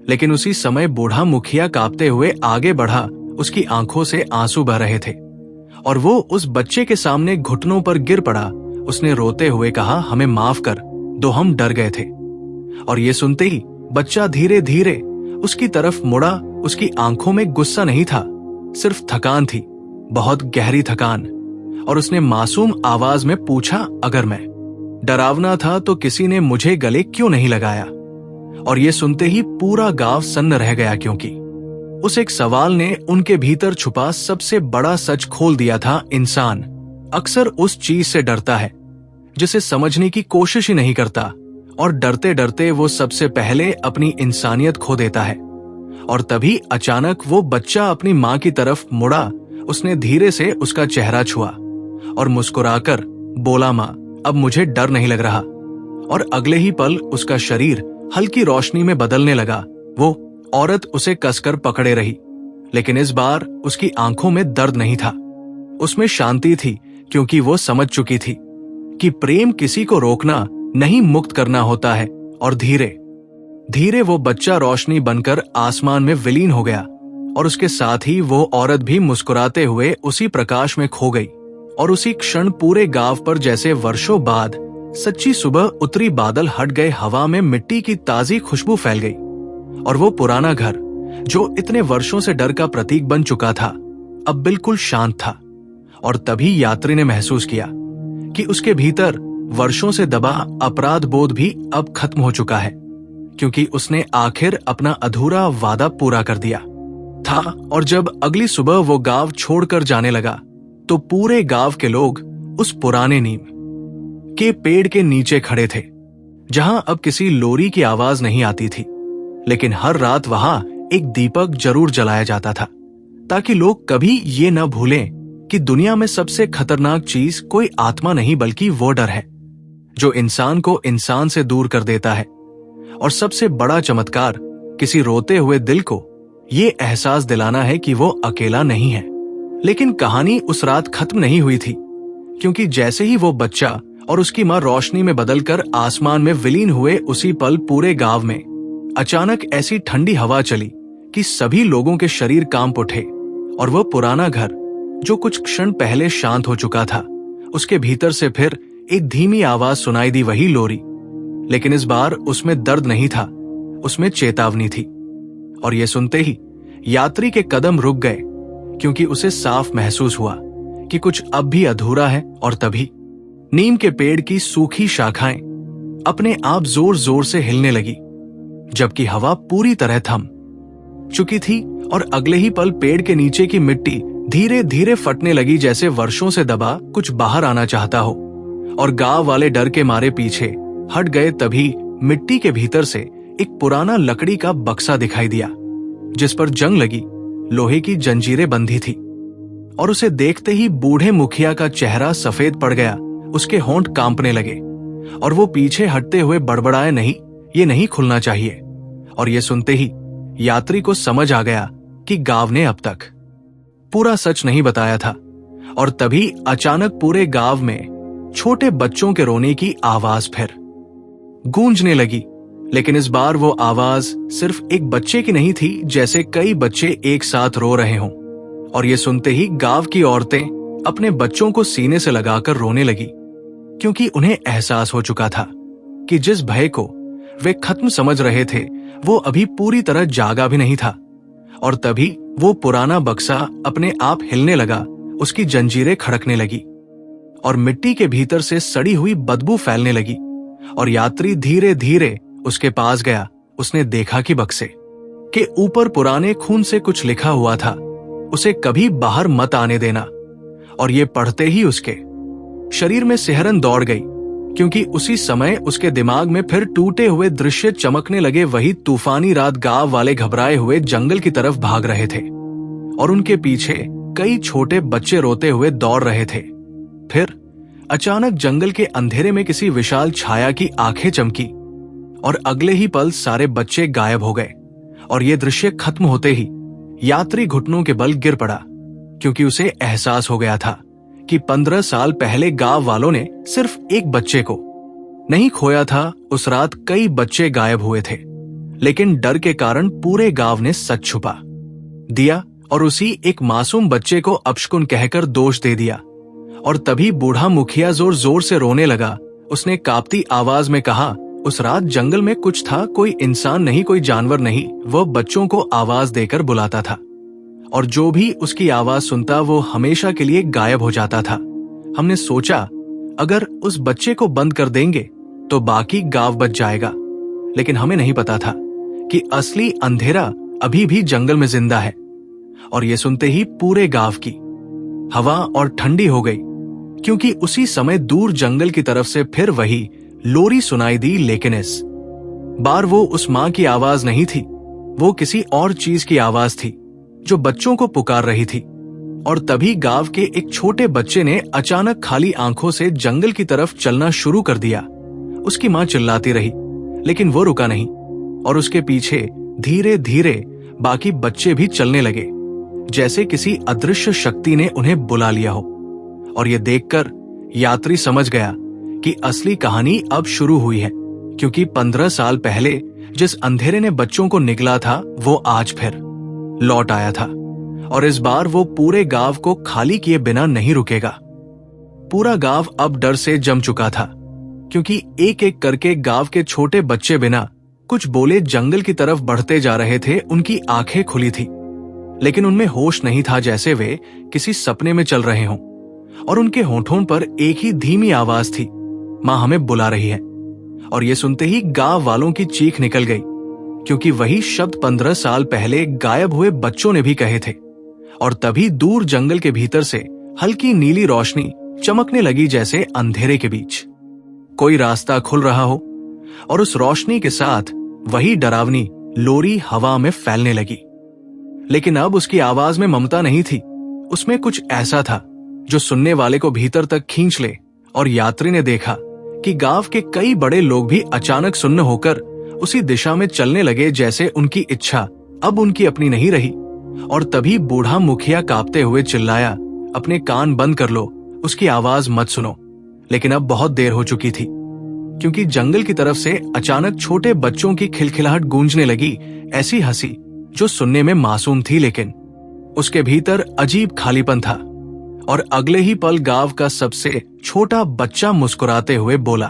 लेकिन उसी समय बूढ़ा मुखिया कांपते हुए आगे बढ़ा। उसकी आंखों से आंसू बह रहे थे और वो उस बच्चे के सामने घुटनों पर गिर पड़ा। उसने रोते हुए कहा, हमें माफ कर दो, हम डर गए थे। और ये सुनते ही बच्चा धीरे धीरे उसकी तरफ मुड़ा। उसकी आंखों में गुस्सा नहीं था, सिर्फ थकान थी, बहुत गहरी थकान। और उसने मासूम आवाज में पूछा, अगर मैं डरावना था तो किसी ने मुझे गले क्यों नहीं लगाया? और ये सुनते ही पूरा गांव सन्न रह गया, क्योंकि उस एक सवाल ने उनके भीतर छुपा सबसे बड़ा सच खोल दिया था। इंसान अक्सर उस चीज से डरता है जिसे समझने की कोशिश ही नहीं करता, और डरते डरते वो सबसे पहले अपनी इंसानियत खो देता है। और तभी अचानक वो बच्चा अपनी मां की तरफ मुड़ा। उसने धीरे से उसका चेहरा छुआ और मुस्कुराकर बोला, मां अब मुझे डर नहीं लग रहा। और अगले ही पल उसका शरीर हल्की रोशनी में बदलने लगा। वो औरत उसे कसकर पकड़े रही, लेकिन इस बार उसकी आंखों में दर्द नहीं था, उसमें शांति थी, क्योंकि वो समझ चुकी थी कि प्रेम किसी को रोकना नहीं, मुक्त करना होता है। और धीरे धीरे वो बच्चा रोशनी बनकर आसमान में विलीन हो गया और उसके साथ ही वो औरत भी मुस्कुराते हुए उसी प्रकाश में खो गई। और उसी क्षण पूरे गांव पर जैसे वर्षों बाद सच्ची सुबह उतरी बादल हट गए, हवा में मिट्टी की ताजी खुशबू फैल गई और वो पुराना घर जो इतने वर्षों से डर का प्रतीक बन चुका था, अब बिल्कुल शांत था। और तभी यात्री ने महसूस किया कि उसके भीतर वर्षों से दबा अपराध बोध भी अब खत्म हो चुका है, क्योंकि उसने आखिर अपना अधूरा वादा पूरा कर दिया था। और जब अगली सुबह वो गांव छोड़कर जाने लगा तो पूरे गांव के लोग उस पुराने नीम के पेड़ के नीचे खड़े थे, जहां अब किसी लोरी की आवाज नहीं आती थी, लेकिन हर रात वहां एक दीपक जरूर जलाया जाता था, ताकि लोग कभी ये न भूलें कि दुनिया में सबसे खतरनाक चीज कोई आत्मा नहीं, बल्कि वो डर है जो इंसान को इंसान से दूर कर देता है। और सबसे बड़ा चमत्कार किसी रोते हुए दिल को ये एहसास दिलाना है कि वो अकेला नहीं है। लेकिन कहानी उस रात खत्म नहीं हुई थी, क्योंकि जैसे ही वो बच्चा और उसकी मां रोशनी में बदलकर आसमान में विलीन हुए, उसी पल पूरे गांव में अचानक ऐसी ठंडी हवा चली कि सभी लोगों के शरीर कांप उठे। और वो पुराना घर जो कुछ क्षण पहले शांत हो चुका था, उसके भीतर से फिर एक धीमी आवाज सुनाई दी, वही लोरी। लेकिन इस बार उसमें दर्द नहीं था, उसमें चेतावनी थी। और ये सुनते ही यात्री के कदम रुक गए, क्योंकि उसे साफ महसूस हुआ कि कुछ अब भी अधूरा है। और तभी नीम के पेड़ की सूखी शाखाएं अपने आप जोर जोर से हिलने लगी, जबकि हवा पूरी तरह थम चुकी थी। और अगले ही पल पेड़ के नीचे की मिट्टी धीरे धीरे फटने लगी, जैसे वर्षों से दबा कुछ बाहर आना चाहता हो। और गांव वाले डर के मारे पीछे हट गए। तभी मिट्टी के भीतर से एक पुराना लकड़ी का बक्सा दिखाई दिया, जिस पर जंग लगी लोहे की जंजीरें बंधी थी। और उसे देखते ही बूढ़े मुखिया का चेहरा सफेद पड़ गया, उसके होंठ कांपने लगे और वो पीछे हटते हुए बड़बड़ाए, नहीं, ये नहीं खुलना चाहिए। और ये सुनते ही यात्री को समझ आ गया कि गांव ने अब तक पूरा सच नहीं बताया था। और तभी अचानक पूरे गांव में छोटे बच्चों के रोने की आवाज फिर गूंजने लगी। लेकिन इस बार वो आवाज सिर्फ एक बच्चे की नहीं थी, जैसे कई बच्चे एक साथ रो रहे हों। और ये सुनते ही गांव की औरतें अपने बच्चों को सीने से लगाकर रोने लगी, क्योंकि उन्हें एहसास हो चुका था कि जिस भय को वे खत्म समझ रहे थे, वो अभी पूरी तरह जागा भी नहीं था। और तभी वो पुराना बक्सा अपने आप हिलने लगा, उसकी जंजीरें खड़कने लगी और मिट्टी के भीतर से सड़ी हुई बदबू फैलने लगी। और यात्री धीरे धीरे उसके पास गया। उसने देखा कि बक्से के ऊपर पुराने खून से कुछ लिखा हुआ था, उसे कभी बाहर मत आने देना। और ये पढ़ते ही उसके शरीर में सिहरन दौड़ गई, क्योंकि उसी समय उसके दिमाग में फिर टूटे हुए दृश्य चमकने लगे। वही तूफानी रात गांव वाले घबराए हुए जंगल की तरफ भाग रहे थे और उनके पीछे कई छोटे बच्चे रोते हुए दौड़ रहे थे। फिर अचानक जंगल के अंधेरे में किसी विशाल छाया की आंखें चमकी और अगले ही पल सारे बच्चे गायब हो गए। और ये दृश्य खत्म होते ही यात्री घुटनों के बल गिर पड़ा, क्योंकि उसे एहसास हो गया था कि 15 साल पहले गांव वालों ने सिर्फ एक बच्चे को नहीं खोया था, उस रात कई बच्चे गायब हुए थे। लेकिन डर के कारण पूरे गांव ने सच छुपा दिया और उसी एक मासूम बच्चे को अपशकुन कहकर दोष दे दिया। और तभी बूढ़ा मुखिया जोर जोर से रोने लगा। उसने कांपती आवाज में कहा, उस रात जंगल में कुछ था, कोई इंसान नहीं, कोई जानवर नहीं। वह बच्चों को आवाज देकर बुलाता था और जो भी उसकी आवाज सुनता वो हमेशा के लिए गायब हो जाता था। हमने सोचा अगर उस बच्चे को बंद कर देंगे तो बाकी गांव बच जाएगा, लेकिन हमें नहीं पता था कि असली अंधेरा अभी भी जंगल में जिंदा है। और ये सुनते ही पूरे गांव की हवा और ठंडी हो गई, क्योंकि उसी समय दूर जंगल की तरफ से फिर वही लोरी सुनाई दी। लेकिन इस बार वो उस मां की आवाज नहीं थी, वो किसी और चीज की आवाज थी जो बच्चों को पुकार रही थी। और तभी गांव के एक छोटे बच्चे ने अचानक खाली आंखों से जंगल की तरफ चलना शुरू कर दिया। उसकी मां चिल्लाती रही, लेकिन वो रुका नहीं और उसके पीछे धीरे धीरे बाकी बच्चे भी चलने लगे, जैसे किसी अदृश्य शक्ति ने उन्हें बुला लिया हो। और ये देखकर यात्री समझ गया कि असली कहानी अब शुरू हुई है, क्योंकि 15 साल पहले जिस अंधेरे ने बच्चों को निगला था वो आज फिर लौट आया था। और इस बार वो पूरे गांव को खाली किए बिना नहीं रुकेगा। पूरा गांव अब डर से जम चुका था, क्योंकि एक एक करके गांव के छोटे बच्चे बिना कुछ बोले जंगल की तरफ बढ़ते जा रहे थे। उनकी आंखें खुली थी, लेकिन उनमें होश नहीं था, जैसे वे किसी सपने में चल रहे हों। और उनके होठों पर एक ही धीमी आवाज थी, मां हमें बुला रही है। और ये सुनते ही गांव वालों की चीख निकल गई, क्योंकि वही शब्द 15 साल पहले गायब हुए बच्चों ने भी कहे थे। और तभी दूर जंगल के भीतर से हल्की नीली रोशनी चमकने लगी, जैसे अंधेरे के बीच कोई रास्ता खुल रहा हो। और उस रोशनी के साथ वही डरावनी लोरी हवा में फैलने लगी। लेकिन अब उसकी आवाज में ममता नहीं थी, उसमें कुछ ऐसा था जो सुनने वाले को भीतर तक खींच ले। और यात्री ने देखा कि गांव के कई बड़े लोग भी अचानक सुन्न होकर उसी दिशा में चलने लगे, जैसे उनकी इच्छा अब उनकी अपनी नहीं रही। और तभी बूढ़ा मुखिया कांपते हुए चिल्लाया, अपने कान बंद कर लो, उसकी आवाज मत सुनो। लेकिन अब बहुत देर हो चुकी थी, क्योंकि जंगल की तरफ से अचानक छोटे बच्चों की खिलखिलाहट गूंजने लगी, ऐसी हंसी जो सुनने में मासूम थी, लेकिन उसके भीतर अजीब खालीपन था। और अगले ही पल गांव का सबसे छोटा बच्चा मुस्कुराते हुए बोला,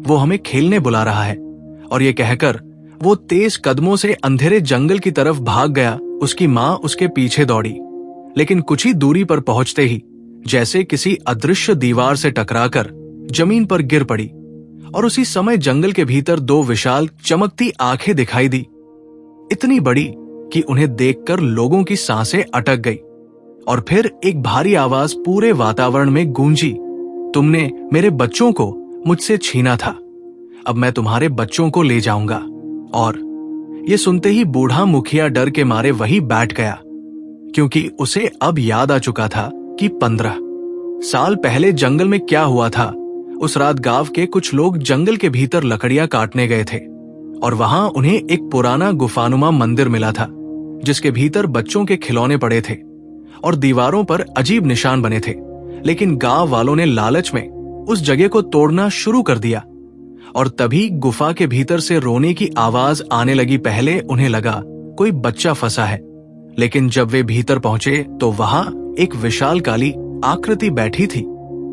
वो हमें खेलने बुला रहा है। और ये कहकर वो तेज कदमों से अंधेरे जंगल की तरफ भाग गया। उसकी मां उसके पीछे दौड़ी, लेकिन कुछ ही दूरी पर पहुंचते ही जैसे किसी अदृश्य दीवार से टकराकर जमीन पर गिर पड़ी। और उसी समय जंगल के भीतर दो विशाल चमकती आंखें दिखाई दी, इतनी बड़ी कि उन्हें देखकर लोगों की सांसें अटक गई। और फिर एक भारी आवाज पूरे वातावरण में गूंजी, तुमने मेरे बच्चों को मुझसे छीना था, अब मैं तुम्हारे बच्चों को ले जाऊंगा। और ये सुनते ही बूढ़ा मुखिया डर के मारे वही बैठ गया, क्योंकि उसे अब याद आ चुका था कि 15 साल पहले जंगल में क्या हुआ था। उस रात गांव के कुछ लोग जंगल के भीतर लकड़ियां काटने गए थे और वहां उन्हें एक पुराना गुफानुमा मंदिर मिला था, जिसके भीतर बच्चों के खिलौने पड़े थे और दीवारों पर अजीब निशान बने थे। लेकिन गांव वालों ने लालच में उस जगह को तोड़ना शुरू कर दिया। और तभी गुफा के भीतर से रोने की आवाज आने लगी। पहले उन्हें लगा कोई बच्चा फंसा है, लेकिन जब वे भीतर पहुंचे तो वहां एक विशाल काली आकृति बैठी थी,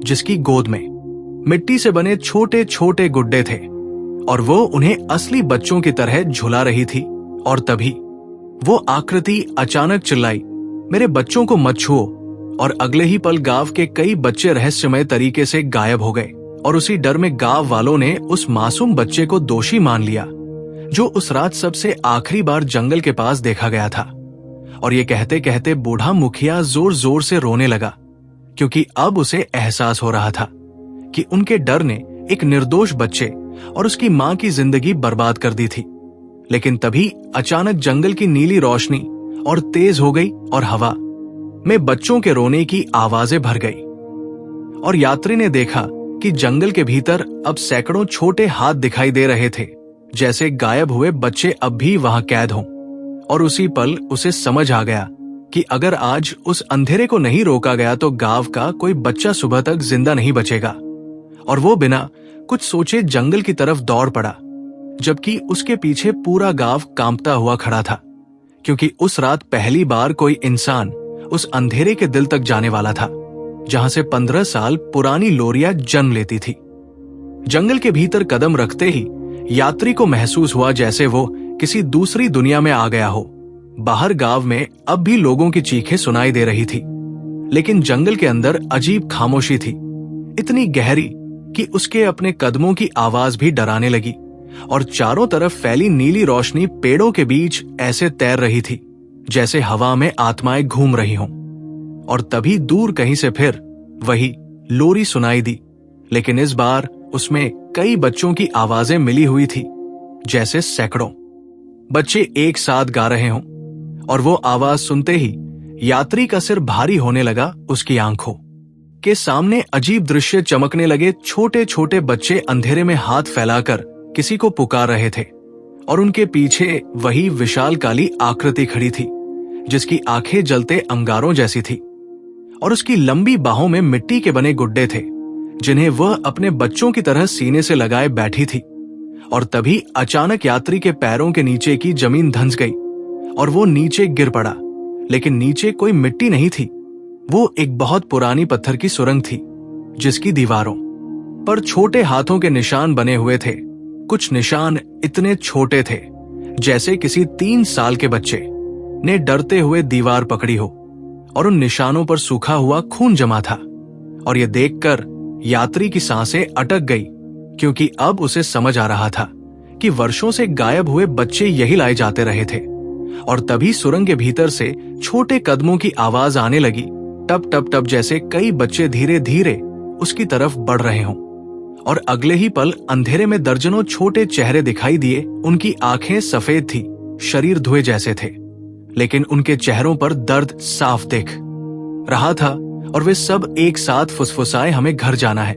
जिसकी गोद में मिट्टी से बने छोटे छोटे गुड्डे थे। और वो उन्हें असली बच्चों की तरह झुला रही थी। और तभी वो आकृति अचानक चिल्लाई, मेरे बच्चों को मत छुओ। और अगले ही पल गांव के कई बच्चे रहस्यमय तरीके से गायब हो गए और उसी डर में गांव वालों ने उस मासूम बच्चे को दोषी मान लिया, जो उस रात सबसे आखिरी बार जंगल के पास देखा गया था। और ये कहते कहते बूढ़ा मुखिया जोर जोर से रोने लगा, क्योंकि अब उसे एहसास हो रहा था कि उनके डर ने एक निर्दोष बच्चे और उसकी मां की जिंदगी बर्बाद कर दी थी। लेकिन तभी अचानक जंगल की नीली रोशनी और तेज हो गई और हवा में बच्चों के रोने की आवाजें भर गई। और यात्री ने देखा कि जंगल के भीतर अब सैकड़ों छोटे हाथ दिखाई दे रहे थे, जैसे गायब हुए बच्चे अब भी वहां कैद हों। और उसी पल उसे समझ आ गया कि अगर आज उस अंधेरे को नहीं रोका गया तो गांव का कोई बच्चा सुबह तक जिंदा नहीं बचेगा। और वो बिना कुछ सोचे जंगल की तरफ दौड़ पड़ा, जबकि उसके पीछे पूरा गांव कांपता हुआ खड़ा था, क्योंकि उस रात पहली बार कोई इंसान उस अंधेरे के दिल तक जाने वाला था, जहां से 15 साल पुरानी लोरिया जन्म लेती थी। जंगल के भीतर कदम रखते ही यात्री को महसूस हुआ जैसे वो किसी दूसरी दुनिया में आ गया हो। बाहर गांव में अब भी लोगों की चीखें सुनाई दे रही थी, लेकिन जंगल के अंदर अजीब खामोशी थी, इतनी गहरी कि उसके अपने कदमों की आवाज भी डराने लगी। और चारों तरफ फैली नीली रोशनी पेड़ों के बीच ऐसे तैर रही थी जैसे हवा में आत्माएं घूम रही हों। और तभी दूर कहीं से फिर वही लोरी सुनाई दी, लेकिन इस बार उसमें कई बच्चों की आवाजें मिली हुई थी, जैसे सैकड़ों बच्चे एक साथ गा रहे हों। और वो आवाज सुनते ही यात्री का सिर भारी होने लगा। उसकी आंखों के सामने अजीब दृश्य चमकने लगे। छोटे छोटे बच्चे अंधेरे में हाथ फैलाकर किसी को पुकार रहे थे, और उनके पीछे वही विशालकाली आकृति खड़ी थी, जिसकी आंखें जलते अंगारों जैसी थी। और उसकी लंबी बाहों में मिट्टी के बने गुड्डे थे, जिन्हें वह अपने बच्चों की तरह सीने से लगाए बैठी थी। और तभी अचानक यात्री के पैरों के नीचे की जमीन धंस गई और वो नीचे गिर पड़ा। लेकिन नीचे कोई मिट्टी नहीं थी, वो एक बहुत पुरानी पत्थर की सुरंग थी, जिसकी दीवारों पर छोटे हाथों के निशान बने हुए थे। कुछ निशान इतने छोटे थे जैसे किसी 3 साल के बच्चे ने डरते हुए दीवार पकड़ी हो, और उन निशानों पर सूखा हुआ खून जमा था। और यह देखकर यात्री की सांसें अटक गई, क्योंकि अब उसे समझ आ रहा था कि वर्षों से गायब हुए बच्चे यही लाए जाते रहे थे। और तभी सुरंग के भीतर से छोटे कदमों की आवाज आने लगी, टप टप टप, जैसे कई बच्चे धीरे धीरे उसकी तरफ बढ़ रहे हों। और अगले ही पल अंधेरे में दर्जनों छोटे चेहरे दिखाई दिए। उनकी आंखें सफेद थी, शरीर धुए जैसे थे, लेकिन उनके चेहरों पर दर्द साफ दिख रहा था। और वे सब एक साथ फुसफुसाए, हमें घर जाना है।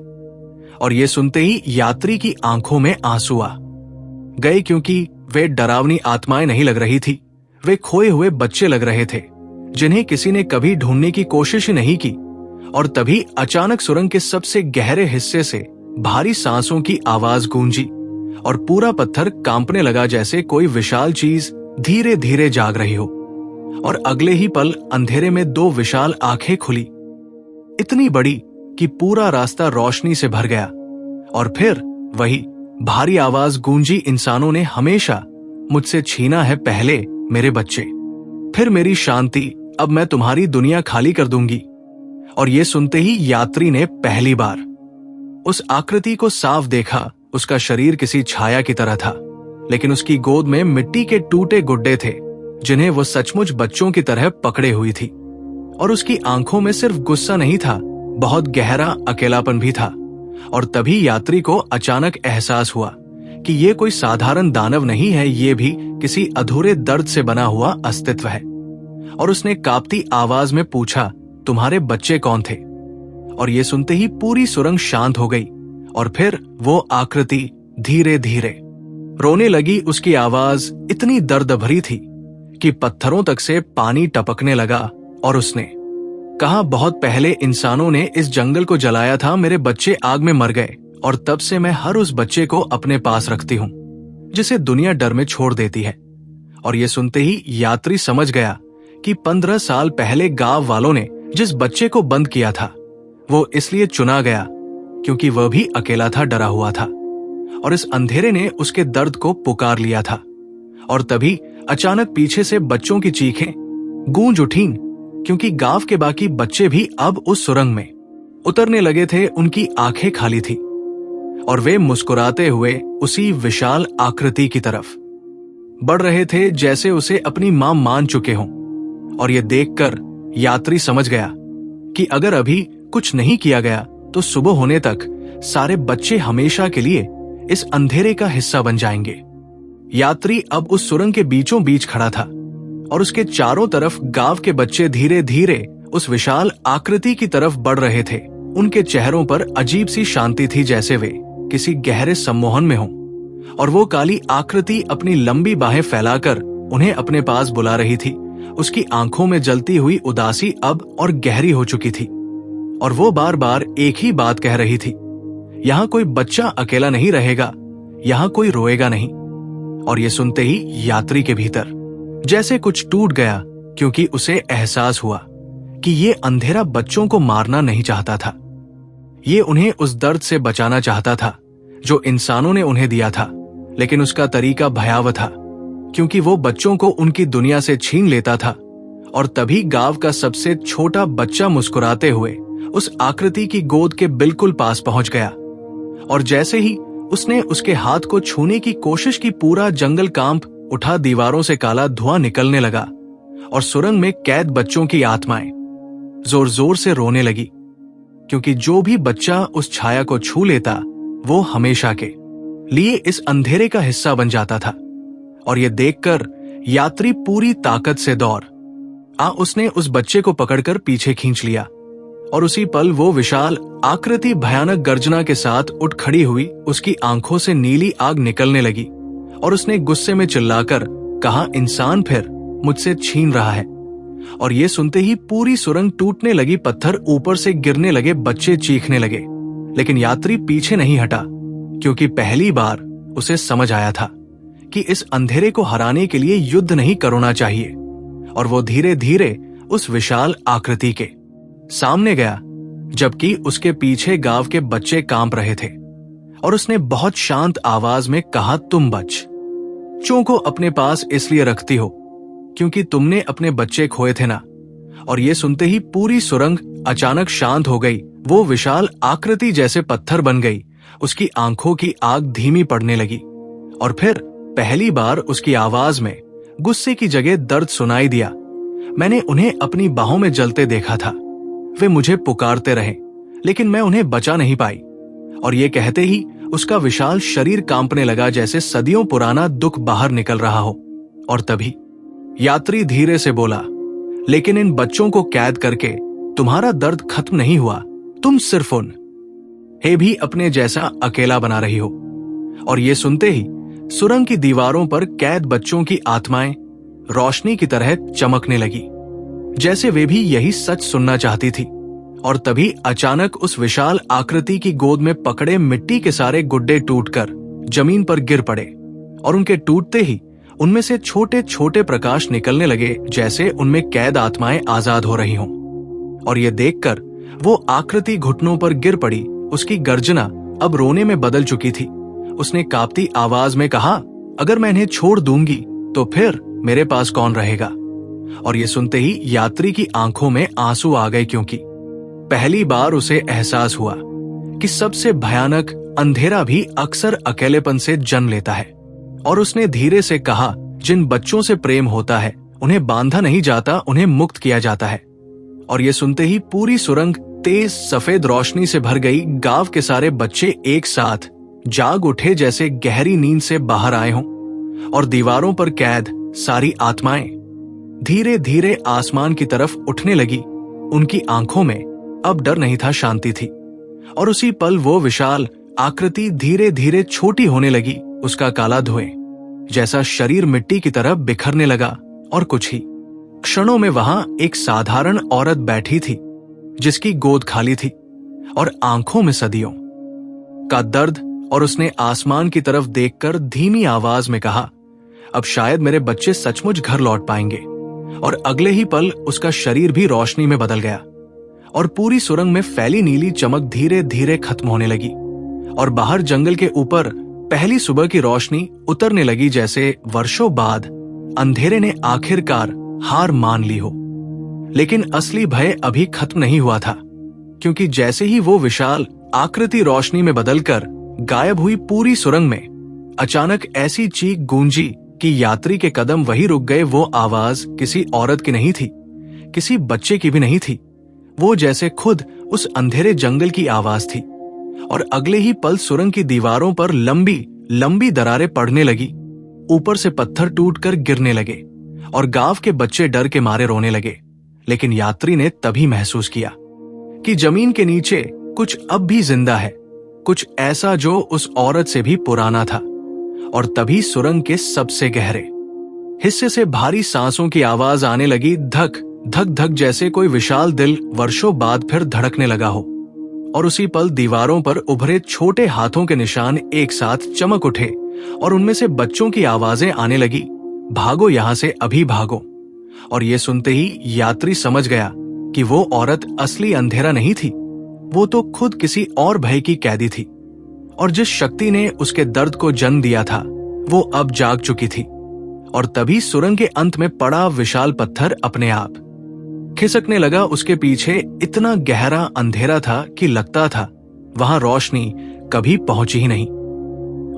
और ये सुनते ही यात्री की आंखों में आंसू आ गए, क्योंकि वे डरावनी आत्माएं नहीं लग रही थी, वे खोए हुए बच्चे लग रहे थे, जिन्हें किसी ने कभी ढूंढने की कोशिश ही नहीं की। और तभी अचानक सुरंग के सबसे गहरे हिस्से से भारी सांसों की आवाज गूंजी और पूरा पत्थर कांपने लगा, जैसे कोई विशाल चीज धीरे धीरे जाग रही हो। और अगले ही पल अंधेरे में 2 विशाल आंखें खुली, इतनी बड़ी कि पूरा रास्ता रोशनी से भर गया। और फिर वही भारी आवाज गूंजी, इंसानों ने हमेशा मुझसे छीना है पहले मेरे बच्चे, फिर मेरी शांति, अब मैं तुम्हारी दुनिया खाली कर दूंगी। और ये सुनते ही यात्री ने पहली बार उस आकृति को साफ देखा। उसका शरीर किसी छाया की तरह था, लेकिन उसकी गोद में मिट्टी के टूटे गुड्डे थे, जिन्हें वो सचमुच बच्चों की तरह पकड़े हुई थी। और उसकी आंखों में सिर्फ गुस्सा नहीं था, बहुत गहरा अकेलापन भी था। और तभी यात्री को अचानक एहसास हुआ कि ये कोई साधारण दानव नहीं है, ये भी किसी अधूरे दर्द से बना हुआ अस्तित्व है। और उसने कांपती आवाज में पूछा, तुम्हारे बच्चे कौन थे? और ये सुनते ही पूरी सुरंग शांत हो गई। और फिर वो आकृति धीरे धीरे रोने लगी। उसकी आवाज इतनी दर्द भरी थी कि पत्थरों तक से पानी टपकने लगा। और उसने कहा, बहुत पहले इंसानों ने इस जंगल को जलाया था, मेरे बच्चे आग में मर गए, और तब से मैं हर उस बच्चे को अपने पास रखती हूँ जिसे दुनिया डर में छोड़ देती है। और ये सुनते ही यात्री समझ गया कि 15 साल पहले गांव वालों ने जिस बच्चे को बंद किया था, वो इसलिए चुना गया क्योंकि वह भी अकेला था, डरा हुआ था। और इस अंधेरे ने उसके दर्द को पुकार लिया था। और तभी अचानक पीछे से बच्चों की चीखें गूंज उठीं, क्योंकि गांव के बाकी बच्चे भी अब उस सुरंग में उतरने लगे थे। उनकी आंखें खाली थी और वे मुस्कुराते हुए उसी विशाल आकृति की तरफ बढ़ रहे थे जैसे उसे अपनी मां मान चुके हों। और यह देखकर यात्री समझ गया कि अगर अभी कुछ नहीं किया गया तो सुबह होने तक सारे बच्चे हमेशा के लिए इस अंधेरे का हिस्सा बन जाएंगे। यात्री अब उस सुरंग के बीचों बीच खड़ा था और उसके चारों तरफ गांव के बच्चे धीरे धीरे उस विशाल आकृति की तरफ बढ़ रहे थे। उनके चेहरों पर अजीब सी शांति थी, जैसे वे किसी गहरे सम्मोहन में हों। और वो काली आकृति अपनी लंबी बाहें फैलाकर उन्हें अपने पास बुला रही थी। उसकी आंखों में जलती हुई उदासी अब और गहरी हो चुकी थी और वो बार बार एक ही बात कह रही थी, यहाँ कोई बच्चा अकेला नहीं रहेगा, यहाँ कोई रोएगा नहीं। और ये सुनते ही यात्री के भीतर जैसे कुछ टूट गया, क्योंकि उसे एहसास हुआ कि ये अंधेरा बच्चों को मारना नहीं चाहता था। ये उन्हें उस दर्द से बचाना चाहता था जो इंसानों ने उन्हें दिया था, लेकिन उसका तरीका भयावह था, क्योंकि वो बच्चों को उनकी दुनिया से छीन लेता था। और तभी गांव का सबसे छोटा बच्चा मुस्कुराते हुए उस आकृति की गोद के बिल्कुल पास पहुंच गया। और जैसे ही उसने उसके हाथ को छूने की कोशिश की, पूरा जंगल कांप उठा, दीवारों से काला धुआं निकलने लगा और सुरंग में कैद बच्चों की आत्माएं जोर जोर से रोने लगी, क्योंकि जो भी बच्चा उस छाया को छू लेता वो हमेशा के लिए इस अंधेरे का हिस्सा बन जाता था। और ये देखकर यात्री पूरी ताकत से दौड़ उसने उस बच्चे को पकड़कर पीछे खींच लिया और उसी पल वो विशाल आकृति भयानक गर्जना के साथ उठ खड़ी हुई। उसकी आंखों से नीली आग निकलने लगी और उसने गुस्से में चिल्लाकर कहा, इंसान फिर मुझसे छीन रहा है। और ये सुनते ही पूरी सुरंग टूटने लगी, पत्थर ऊपर से गिरने लगे, बच्चे चीखने लगे। लेकिन यात्री पीछे नहीं हटा, क्योंकि पहली बार उसे समझ आया था कि इस अंधेरे को हराने के लिए युद्ध नहीं करना चाहिए। और वो धीरे धीरे उस विशाल आकृति के सामने गया, जबकि उसके पीछे गांव के बच्चे कांप रहे थे। और उसने बहुत शांत आवाज में कहा, तुम बच्चों को अपने पास इसलिए रखती हो क्योंकि तुमने अपने बच्चे खोए थे ना। और ये सुनते ही पूरी सुरंग अचानक शांत हो गई। वो विशाल आकृति जैसे पत्थर बन गई, उसकी आंखों की आग धीमी पड़ने लगी और फिर पहली बार उसकी आवाज में गुस्से की जगह दर्द सुनाई दिया। मैंने उन्हें अपनी बाहों में जलते देखा था, वे मुझे पुकारते रहे, लेकिन मैं उन्हें बचा नहीं पाई। और ये कहते ही उसका विशाल शरीर कांपने लगा, जैसे सदियों पुराना दुख बाहर निकल रहा हो। और तभी यात्री धीरे से बोला, लेकिन इन बच्चों को कैद करके तुम्हारा दर्द खत्म नहीं हुआ, तुम सिर्फ उन्हें भी अपने जैसा अकेला बना रही हो। और ये सुनते ही सुरंग की दीवारों पर कैद बच्चों की आत्माएं रोशनी की तरह चमकने लगी, जैसे वे भी यही सच सुनना चाहती थी। और तभी अचानक उस विशाल आकृति की गोद में पकड़े मिट्टी के सारे गुड्डे टूटकर जमीन पर गिर पड़े और उनके टूटते ही उनमें से छोटे छोटे प्रकाश निकलने लगे, जैसे उनमें कैद आत्माएं आजाद हो रही हों। और ये देखकर वो आकृति घुटनों पर गिर पड़ी। उसकी गर्जना अब रोने में बदल चुकी थी। उसने कांपती आवाज में कहा, अगर मैं इन्हें छोड़ दूंगी तो फिर मेरे पास कौन रहेगा। और ये सुनते ही यात्री की आंखों में आंसू आ गए, क्योंकि पहली बार उसे एहसास हुआ कि सबसे भयानक अंधेरा भी अक्सर अकेलेपन से जन्म लेता है। और उसने धीरे से कहा, जिन बच्चों से प्रेम होता है उन्हें बांधा नहीं जाता, उन्हें मुक्त किया जाता है। और ये सुनते ही पूरी सुरंग तेज सफेद रोशनी से भर गई। गांव के सारे बच्चे एक साथ जाग उठे, जैसे गहरी नींद से बाहर आए हों। और दीवारों पर कैद सारी आत्माएं धीरे धीरे आसमान की तरफ उठने लगी। उनकी आंखों में अब डर नहीं था, शांति थी। और उसी पल वो विशाल आकृति धीरे धीरे छोटी होने लगी। उसका काला धुएं जैसा शरीर मिट्टी की तरह बिखरने लगा और कुछ ही क्षणों में वहां एक साधारण औरत बैठी थी, जिसकी गोद खाली थी और आंखों में सदियों का दर्द। और उसने आसमान की तरफ देखकर धीमी आवाज में कहा, अब शायद मेरे बच्चे सचमुच घर लौट पाएंगे। और अगले ही पल उसका शरीर भी रोशनी में बदल गया और पूरी सुरंग में फैली नीली चमक धीरे धीरे खत्म होने लगी। और बाहर जंगल के ऊपर पहली सुबह की रोशनी उतरने लगी, जैसे वर्षों बाद अंधेरे ने आखिरकार हार मान ली हो। लेकिन असली भय अभी खत्म नहीं हुआ था, क्योंकि जैसे ही वो विशाल आकृति रोशनी में बदलकर गायब हुई पूरी सुरंग में अचानक ऐसी चीख गूंजी कि यात्री के कदम वहीं रुक गए। वो आवाज किसी औरत की नहीं थी, किसी बच्चे की भी नहीं थी। वो जैसे खुद उस अंधेरे जंगल की आवाज थी। और अगले ही पल सुरंग की दीवारों पर लंबी लंबी दरारें पड़ने लगी, ऊपर से पत्थर टूटकर गिरने लगे और गांव के बच्चे डर के मारे रोने लगे। लेकिन यात्री ने तभी महसूस किया कि जमीन के नीचे कुछ अब भी जिंदा है, कुछ ऐसा जो उस औरत से भी पुराना था। और तभी सुरंग के सबसे गहरे हिस्से से भारी सांसों की आवाज आने लगी, धक धक धक, जैसे कोई विशाल दिल वर्षों बाद फिर धड़कने लगा हो। और उसी पल दीवारों पर उभरे छोटे हाथों के निशान एक साथ चमक उठे और उनमें से बच्चों की आवाजें आने लगी, भागो यहां से, अभी भागो। और ये सुनते ही यात्री समझ गया कि वो औरत असली अंधेरा नहीं थी, वो तो खुद किसी और भय की कैदी थी। और जिस शक्ति ने उसके दर्द को जन्म दिया था वो अब जाग चुकी थी। और तभी सुरंग के अंत में पड़ा विशाल पत्थर अपने आप खिसकने लगा। उसके पीछे इतना गहरा अंधेरा था कि लगता था वहां रोशनी कभी पहुंची ही नहीं।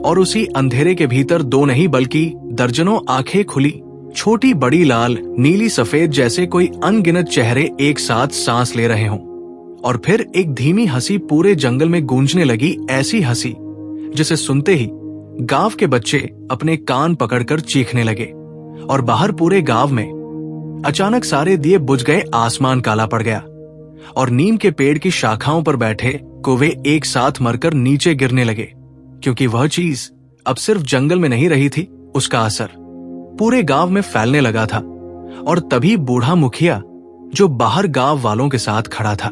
और उसी अंधेरे के भीतर दो नहीं बल्कि दर्जनों आंखें खुली, छोटी बड़ी, लाल नीली सफेद, जैसे कोई अनगिनत चेहरे एक साथ सांस ले रहे हों। और फिर एक धीमी हंसी पूरे जंगल में गूंजने लगी, ऐसी हंसी जिसे सुनते ही गांव के बच्चे अपने कान पकड़कर चीखने लगे। और बाहर पूरे गांव में अचानक सारे दिए बुझ गए, आसमान काला पड़ गया और नीम के पेड़ की शाखाओं पर बैठे कौवे एक साथ मरकर नीचे गिरने लगे, क्योंकि वह चीज अब सिर्फ जंगल में नहीं रही थी, उसका असर पूरे गांव में फैलने लगा था। और तभी बूढ़ा मुखिया, जो बाहर गांव वालों के साथ खड़ा था,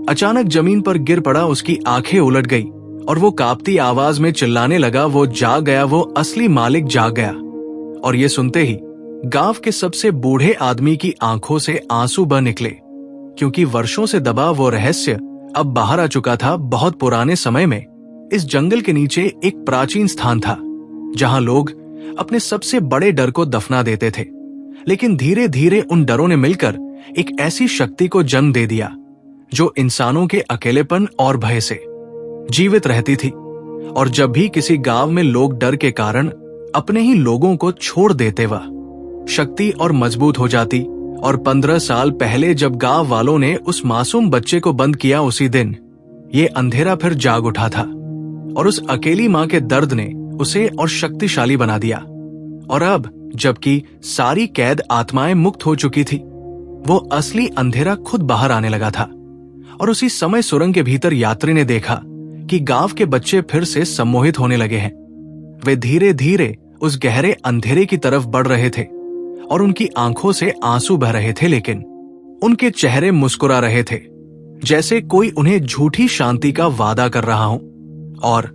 अचानक जमीन पर गिर पड़ा। उसकी आंखें उलट गई और वो कांपती आवाज में चिल्लाने लगा, वो जाग गया, वो असली मालिक जाग गया। और ये सुनते ही गांव के सबसे बूढ़े आदमी की आंखों से आंसू बह निकले, क्योंकि वर्षों से दबा वो रहस्य अब बाहर आ चुका था। बहुत पुराने समय में इस जंगल के नीचे एक प्राचीन स्थान था, जहां लोग अपने सबसे बड़े डर को दफना देते थे। लेकिन धीरे धीरे उन डरों ने मिलकर एक ऐसी शक्ति को जन्म दे दिया जो इंसानों के अकेलेपन और भय से जीवित रहती थी। और जब भी किसी गांव में लोग डर के कारण अपने ही लोगों को छोड़ देते, वह शक्ति और मजबूत हो जाती। और 15 साल पहले जब गांव वालों ने उस मासूम बच्चे को बंद किया, उसी दिन ये अंधेरा फिर जाग उठा था और उस अकेली मां के दर्द ने उसे और शक्तिशाली बना दिया। और अब जबकि सारी कैद आत्माएं मुक्त हो चुकी थी, वो असली अंधेरा खुद बाहर आने लगा था। और उसी समय सुरंग के भीतर यात्री ने देखा कि गांव के बच्चे फिर से सम्मोहित होने लगे हैं। वे धीरे धीरे उस गहरे अंधेरे की तरफ बढ़ रहे थे और उनकी आंखों से आंसू बह रहे थे, लेकिन उनके चेहरे मुस्कुरा रहे थे, जैसे कोई उन्हें झूठी शांति का वादा कर रहा हो। और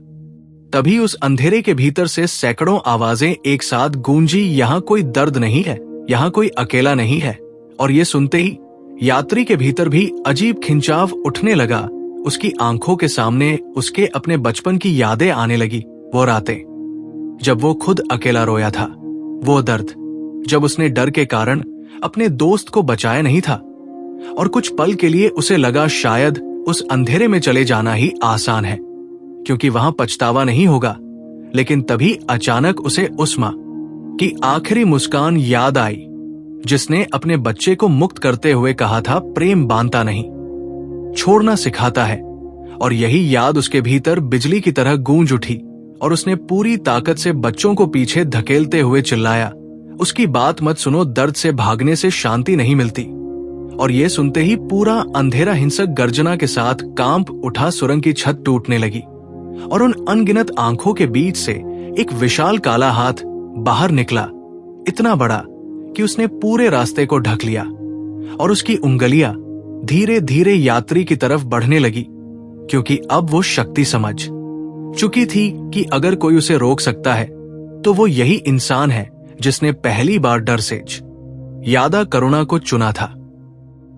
तभी उस अंधेरे के भीतर से सैकड़ों आवाजें एक साथ गूंजी, यहां कोई दर्द नहीं है, यहां कोई अकेला नहीं है। और ये सुनते ही यात्री के भीतर भी अजीब खिंचाव उठने लगा। उसकी आंखों के सामने उसके अपने बचपन की यादें आने लगी, वो रातें जब वो खुद अकेला रोया था, वो दर्द जब उसने डर के कारण अपने दोस्त को बचाया नहीं था। और कुछ पल के लिए उसे लगा शायद उस अंधेरे में चले जाना ही आसान है, क्योंकि वहां पछतावा नहीं होगा। लेकिन तभी अचानक उसे उस मां की आखिरी मुस्कान याद आई, जिसने अपने बच्चे को मुक्त करते हुए कहा था, प्रेम बांधता नहीं, छोड़ना सिखाता है। और यही याद उसके भीतर बिजली की तरह गूंज उठी और उसने पूरी ताकत से बच्चों को पीछे धकेलते हुए चिल्लाया, उसकी बात मत सुनो, दर्द से भागने से शांति नहीं मिलती। और ये सुनते ही पूरा अंधेरा हिंसक गर्जना के साथ कांप उठा। सुरंग की छत टूटने लगी और उन अनगिनत आंखों के बीच से एक विशाल काला हाथ बाहर निकला, इतना बड़ा कि उसने पूरे रास्ते को ढक लिया। और उसकी उंगलियां धीरे धीरे यात्री की तरफ बढ़ने लगी, क्योंकि अब वो शक्ति समझ चुकी थी कि अगर कोई उसे रोक सकता है तो वो यही इंसान है जिसने पहली बार डर से यादा करुणा को चुना था।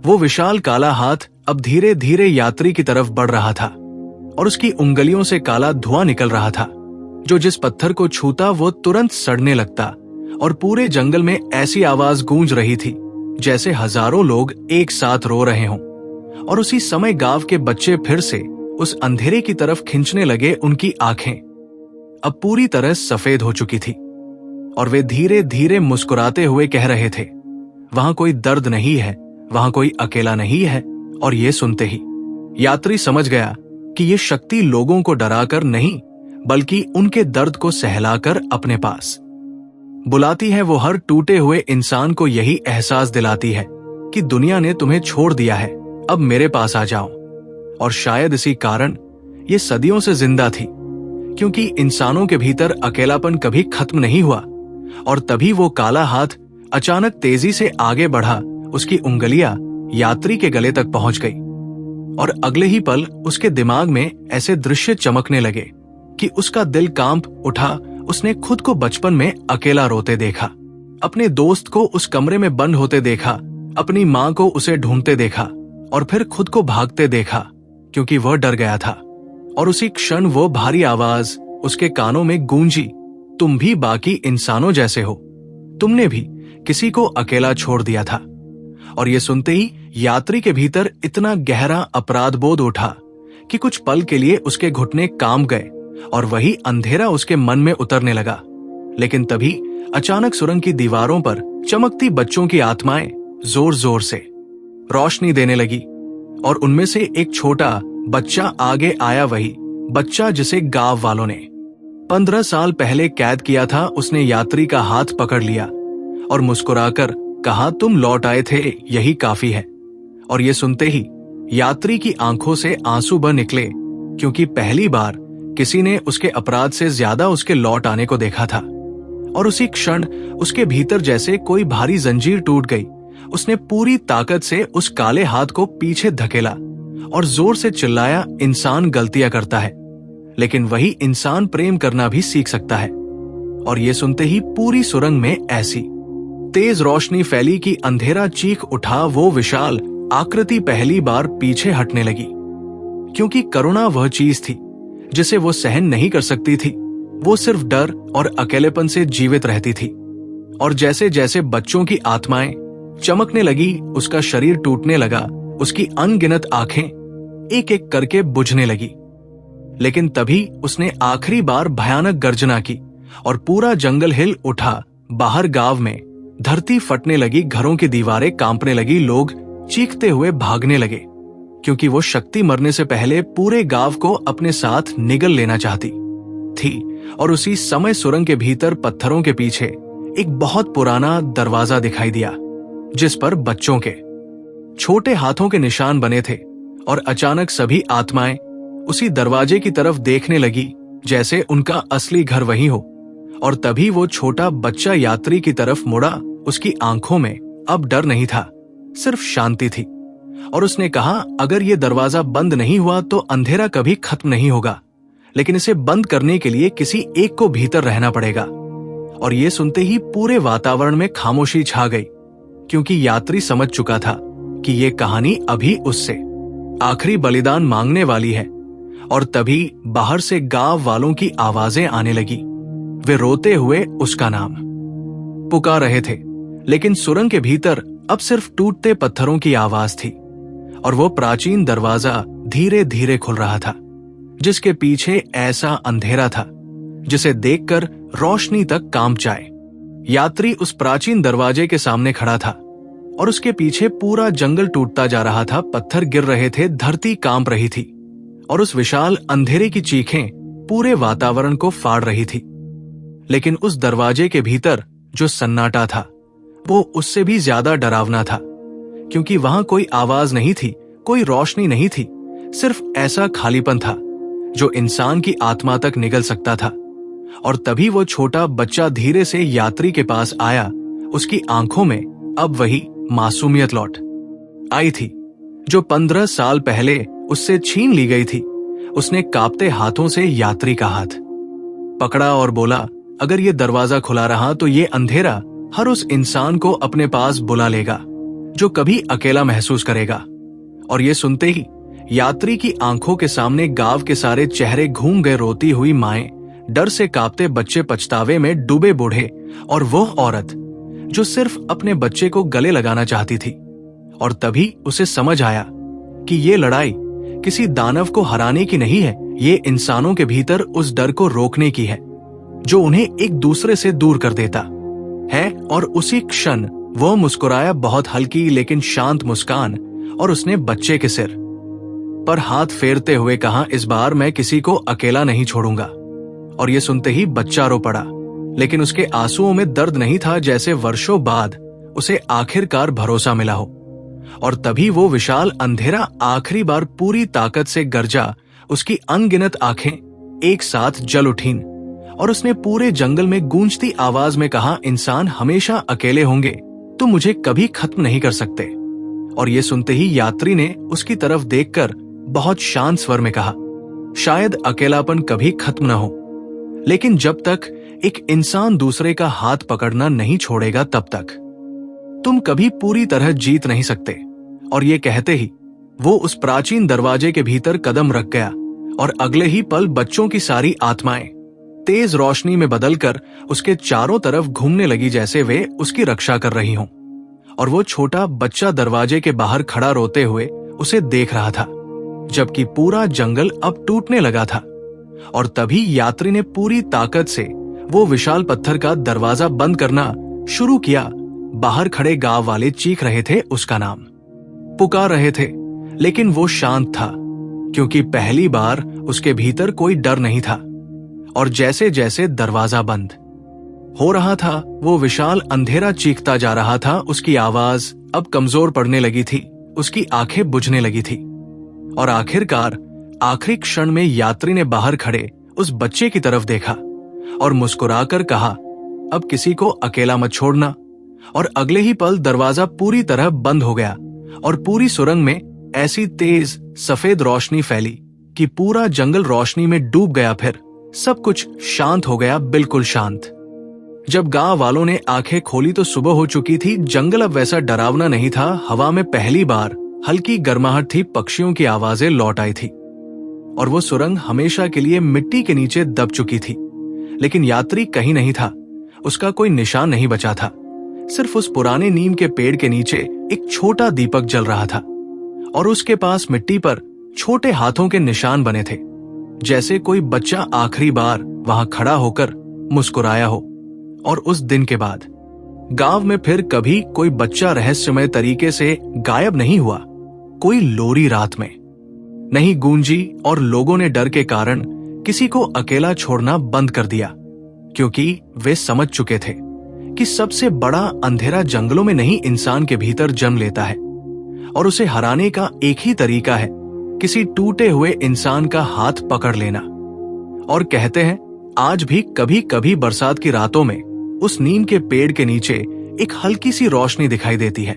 वो विशाल काला हाथ अब धीरे धीरे यात्री की तरफ बढ़ रहा था और उसकी उंगलियों से काला धुआं निकल रहा था, जो जिस पत्थर को छूता वो तुरंत सड़ने लगता और पूरे जंगल में ऐसी आवाज गूंज रही थी जैसे हजारों लोग एक साथ रो रहे हों। और उसी समय गांव के बच्चे फिर से उस अंधेरे की तरफ खींचने लगे उनकी आंखें अब पूरी तरह सफेद हो चुकी थी और वे धीरे धीरे मुस्कुराते हुए कह रहे थे, वहां कोई दर्द नहीं है, वहां कोई अकेला नहीं है। और ये सुनते ही यात्री समझ गया कि ये शक्ति लोगों को डराकर नहीं बल्कि उनके दर्द को सहलाकर अपने पास बुलाती है। वो हर टूटे हुए इंसान को यही एहसास दिलाती है कि दुनिया ने तुम्हें छोड़ दिया है, अब मेरे पास आ जाओ। और शायद इसी कारण ये सदियों से जिंदा थी, क्योंकि इंसानों के भीतर अकेलापन कभी खत्म नहीं हुआ। और तभी वो काला हाथ अचानक तेजी से आगे बढ़ा, उसकी उंगलियां यात्री के गले तक पहुंच गई और अगले ही पल उसके दिमाग में ऐसे दृश्य चमकने लगे कि उसका दिल कांप उठा। उसने खुद को बचपन में अकेला रोते देखा, अपने दोस्त को उस कमरे में बंद होते देखा, अपनी मां को उसे ढूंढते देखा और फिर खुद को भागते देखा क्योंकि वह डर गया था। और उसी क्षण वो भारी आवाज उसके कानों में गूंजी, तुम भी बाकी इंसानों जैसे हो, तुमने भी किसी को अकेला छोड़ दिया था। और ये सुनते ही यात्री के भीतर इतना गहरा अपराध बोध उठा कि कुछ पल के लिए उसके घुटने कांप गए और वही अंधेरा उसके मन में उतरने लगा। लेकिन तभी अचानक सुरंग की दीवारों पर चमकती बच्चों की आत्माएं जोर जोर से रोशनी देने लगी और उनमें से एक छोटा बच्चा आगे आया, वही बच्चा जिसे गांव वालों ने 15 साल पहले कैद किया था। उसने यात्री का हाथ पकड़ लिया और मुस्कुराकर कहा, तुम लौट आए थे, यही काफी है। और ये सुनते ही यात्री की आंखों से आंसू बह निकले, क्योंकि पहली बार किसी ने उसके अपराध से ज्यादा उसके लौट आने को देखा था। और उसी क्षण उसके भीतर जैसे कोई भारी जंजीर टूट गई। उसने पूरी ताकत से उस काले हाथ को पीछे धकेला और जोर से चिल्लाया, इंसान गलतियां करता है, लेकिन वही इंसान प्रेम करना भी सीख सकता है। और ये सुनते ही पूरी सुरंग में ऐसी तेज रोशनी फैली कि अंधेरा चीख उठा। वो विशाल आकृति पहली बार पीछे हटने लगी, क्योंकि करुणा वह चीज थी जिसे वो सहन नहीं कर सकती थी। वो सिर्फ डर और अकेलेपन से जीवित रहती थी। और जैसे जैसे बच्चों की आत्माएं चमकने लगी, उसका शरीर टूटने लगा, उसकी अनगिनत आंखें एक एक करके बुझने लगी। लेकिन तभी उसने आखिरी बार भयानक गर्जना की और पूरा जंगल हिल उठा। बाहर गांव में धरती फटने लगी, घरों की दीवारें कांपने लगी, लोग चीखते हुए भागने लगे, क्योंकि वो शक्ति मरने से पहले पूरे गांव को अपने साथ निगल लेना चाहती थी। और उसी समय सुरंग के भीतर पत्थरों के पीछे एक बहुत पुराना दरवाजा दिखाई दिया, जिस पर बच्चों के छोटे हाथों के निशान बने थे। और अचानक सभी आत्माएं उसी दरवाजे की तरफ देखने लगी, जैसे उनका असली घर वही हो। और तभी वो छोटा बच्चा यात्री की तरफ मुड़ा। उसकी आंखों में अब डर नहीं था, सिर्फ शांति थी। और उसने कहा, अगर ये दरवाजा बंद नहीं हुआ तो अंधेरा कभी खत्म नहीं होगा, लेकिन इसे बंद करने के लिए किसी एक को भीतर रहना पड़ेगा। और ये सुनते ही पूरे वातावरण में खामोशी छा गई, क्योंकि यात्री समझ चुका था कि ये कहानी अभी उससे आखिरी बलिदान मांगने वाली है। और तभी बाहर से गांव वालों की आवाजें आने लगी। वे रोते हुए उसका नाम पुकार रहे थे, लेकिन सुरंग के भीतर अब सिर्फ टूटते पत्थरों की आवाज थी। और वो प्राचीन दरवाजा धीरे धीरे खुल रहा था, जिसके पीछे ऐसा अंधेरा था जिसे देखकर रोशनी तक कांप जाए। यात्री उस प्राचीन दरवाजे के सामने खड़ा था और उसके पीछे पूरा जंगल टूटता जा रहा था, पत्थर गिर रहे थे, धरती कांप रही थी और उस विशाल अंधेरे की चीखें पूरे वातावरण को फाड़ रही थी। लेकिन उस दरवाजे के भीतर जो सन्नाटा था वो उससे भी ज्यादा डरावना था, क्योंकि वहां कोई आवाज नहीं थी, कोई रोशनी नहीं थी, सिर्फ ऐसा खालीपन था जो इंसान की आत्मा तक निगल सकता था। और तभी वो छोटा बच्चा धीरे से यात्री के पास आया। उसकी आंखों में अब वही मासूमियत लौट आई थी जो 15 साल पहले उससे छीन ली गई थी। उसने कांपते हाथों से यात्री का हाथ पकड़ा और बोला, अगर ये दरवाजा खुला रहा तो ये अंधेरा हर उस इंसान को अपने पास बुला लेगा जो कभी अकेला महसूस करेगा। और ये सुनते ही यात्री की आंखों के सामने गांव के सारे चेहरे घूम गए, रोती हुई माएं, डर से कांपते बच्चे, पछतावे में डूबे बूढ़े और वो औरत जो सिर्फ अपने बच्चे को गले लगाना चाहती थी। और तभी उसे समझ आया कि ये लड़ाई किसी दानव को हराने की नहीं है, ये इंसानों के भीतर उस डर को रोकने की है जो उन्हें एक दूसरे से दूर कर देता है। और उसी क्षण वो मुस्कुराया, बहुत हल्की लेकिन शांत मुस्कान, और उसने बच्चे के सिर पर हाथ फेरते हुए कहा, इस बार मैं किसी को अकेला नहीं छोड़ूंगा। और ये सुनते ही बच्चा रो पड़ा, लेकिन उसके आंसुओं में दर्द नहीं था, जैसे वर्षों बाद उसे आखिरकार भरोसा मिला हो। और तभी वो विशाल अंधेरा आखिरी बार पूरी ताकत से गरजा, उसकी अनगिनत आंखें एक साथ जल उठीं और उसने पूरे जंगल में गूंजती आवाज में कहा, इंसान हमेशा अकेले होंगे, तुम मुझे कभी खत्म नहीं कर सकते। और ये सुनते ही यात्री ने उसकी तरफ देखकर बहुत शांत स्वर में कहा, शायद अकेलापन कभी खत्म न हो, लेकिन जब तक एक इंसान दूसरे का हाथ पकड़ना नहीं छोड़ेगा तब तक तुम कभी पूरी तरह जीत नहीं सकते। और ये कहते ही वो उस प्राचीन दरवाजे के भीतर कदम रख गया और अगले ही पल बच्चों की सारी आत्माएं तेज रोशनी में बदलकर उसके चारों तरफ घूमने लगी, जैसे वे उसकी रक्षा कर रही हों। और वो छोटा बच्चा दरवाजे के बाहर खड़ा रोते हुए उसे देख रहा था, जबकि पूरा जंगल अब टूटने लगा था। और तभी यात्री ने पूरी ताकत से वो विशाल पत्थर का दरवाजा बंद करना शुरू किया। बाहर खड़े गांव वाले चीख रहे थे, उसका नाम पुकार रहे थे, लेकिन वो शांत था, क्योंकि पहली बार उसके भीतर कोई डर नहीं था। और जैसे जैसे दरवाजा बंद हो रहा था, वो विशाल अंधेरा चीखता जा रहा था। उसकी आवाज अब कमजोर पड़ने लगी थी, उसकी आंखें बुझने लगी थी। और आखिरकार आखिरी क्षण में यात्री ने बाहर खड़े उस बच्चे की तरफ देखा और मुस्कुराकर कहा, अब किसी को अकेला मत छोड़ना। और अगले ही पल दरवाजा पूरी तरह बंद हो गया और पूरी सुरंग में ऐसी तेज सफेद रोशनी फैली कि पूरा जंगल रोशनी में डूब गया। फिर सब कुछ शांत हो गया, बिल्कुल शांत। जब गांव वालों ने आंखें खोली तो सुबह हो चुकी थी। जंगल अब वैसा डरावना नहीं था। हवा में पहली बार हल्की गर्माहट थी, पक्षियों की आवाजें लौट आई थी और वो सुरंग हमेशा के लिए मिट्टी के नीचे दब चुकी थी। लेकिन यात्री कहीं नहीं था, उसका कोई निशान नहीं बचा था। सिर्फ उस पुराने नीम के पेड़ के नीचे एक छोटा दीपक जल रहा था और उसके पास मिट्टी पर छोटे हाथों के निशान बने थे, जैसे कोई बच्चा आखिरी बार वहां खड़ा होकर मुस्कुराया हो। और उस दिन के बाद गांव में फिर कभी कोई बच्चा रहस्यमय तरीके से गायब नहीं हुआ। कोई लोरी रात में नहीं गूंजी और लोगों ने डर के कारण किसी को अकेला छोड़ना बंद कर दिया, क्योंकि वे समझ चुके थे कि सबसे बड़ा अंधेरा जंगलों में नहीं, इंसान के भीतर जन्म लेता है। और उसे हराने का एक ही तरीका है, किसी टूटे हुए इंसान का हाथ पकड़ लेना। और कहते हैं आज भी कभी कभी बरसात की रातों में उस नीम के पेड़ के नीचे एक हल्की सी रोशनी दिखाई देती है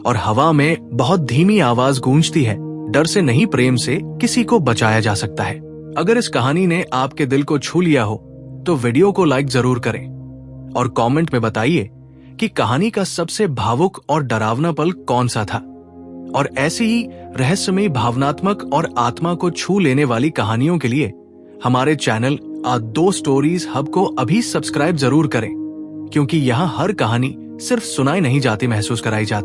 और हवा में बहुत धीमी आवाज गूंजती है, डर से नहीं प्रेम से किसी को बचाया जा सकता है। अगर इस कहानी ने आपके दिल को छू लिया हो तो वीडियो को लाइक जरूर करें और कमेंट में बताइए कि कहानी का सबसे भावुक और डरावना पल कौन सा था। और ऐसी ही रहस्यमयी, भावनात्मक और आत्मा को छू लेने वाली कहानियों के लिए हमारे चैनल दो स्टोरीज हब को अभी सब्सक्राइब जरूर करें, क्योंकि यहाँ हर कहानी सिर्फ सुनाई नहीं जाती, महसूस कराई जाती।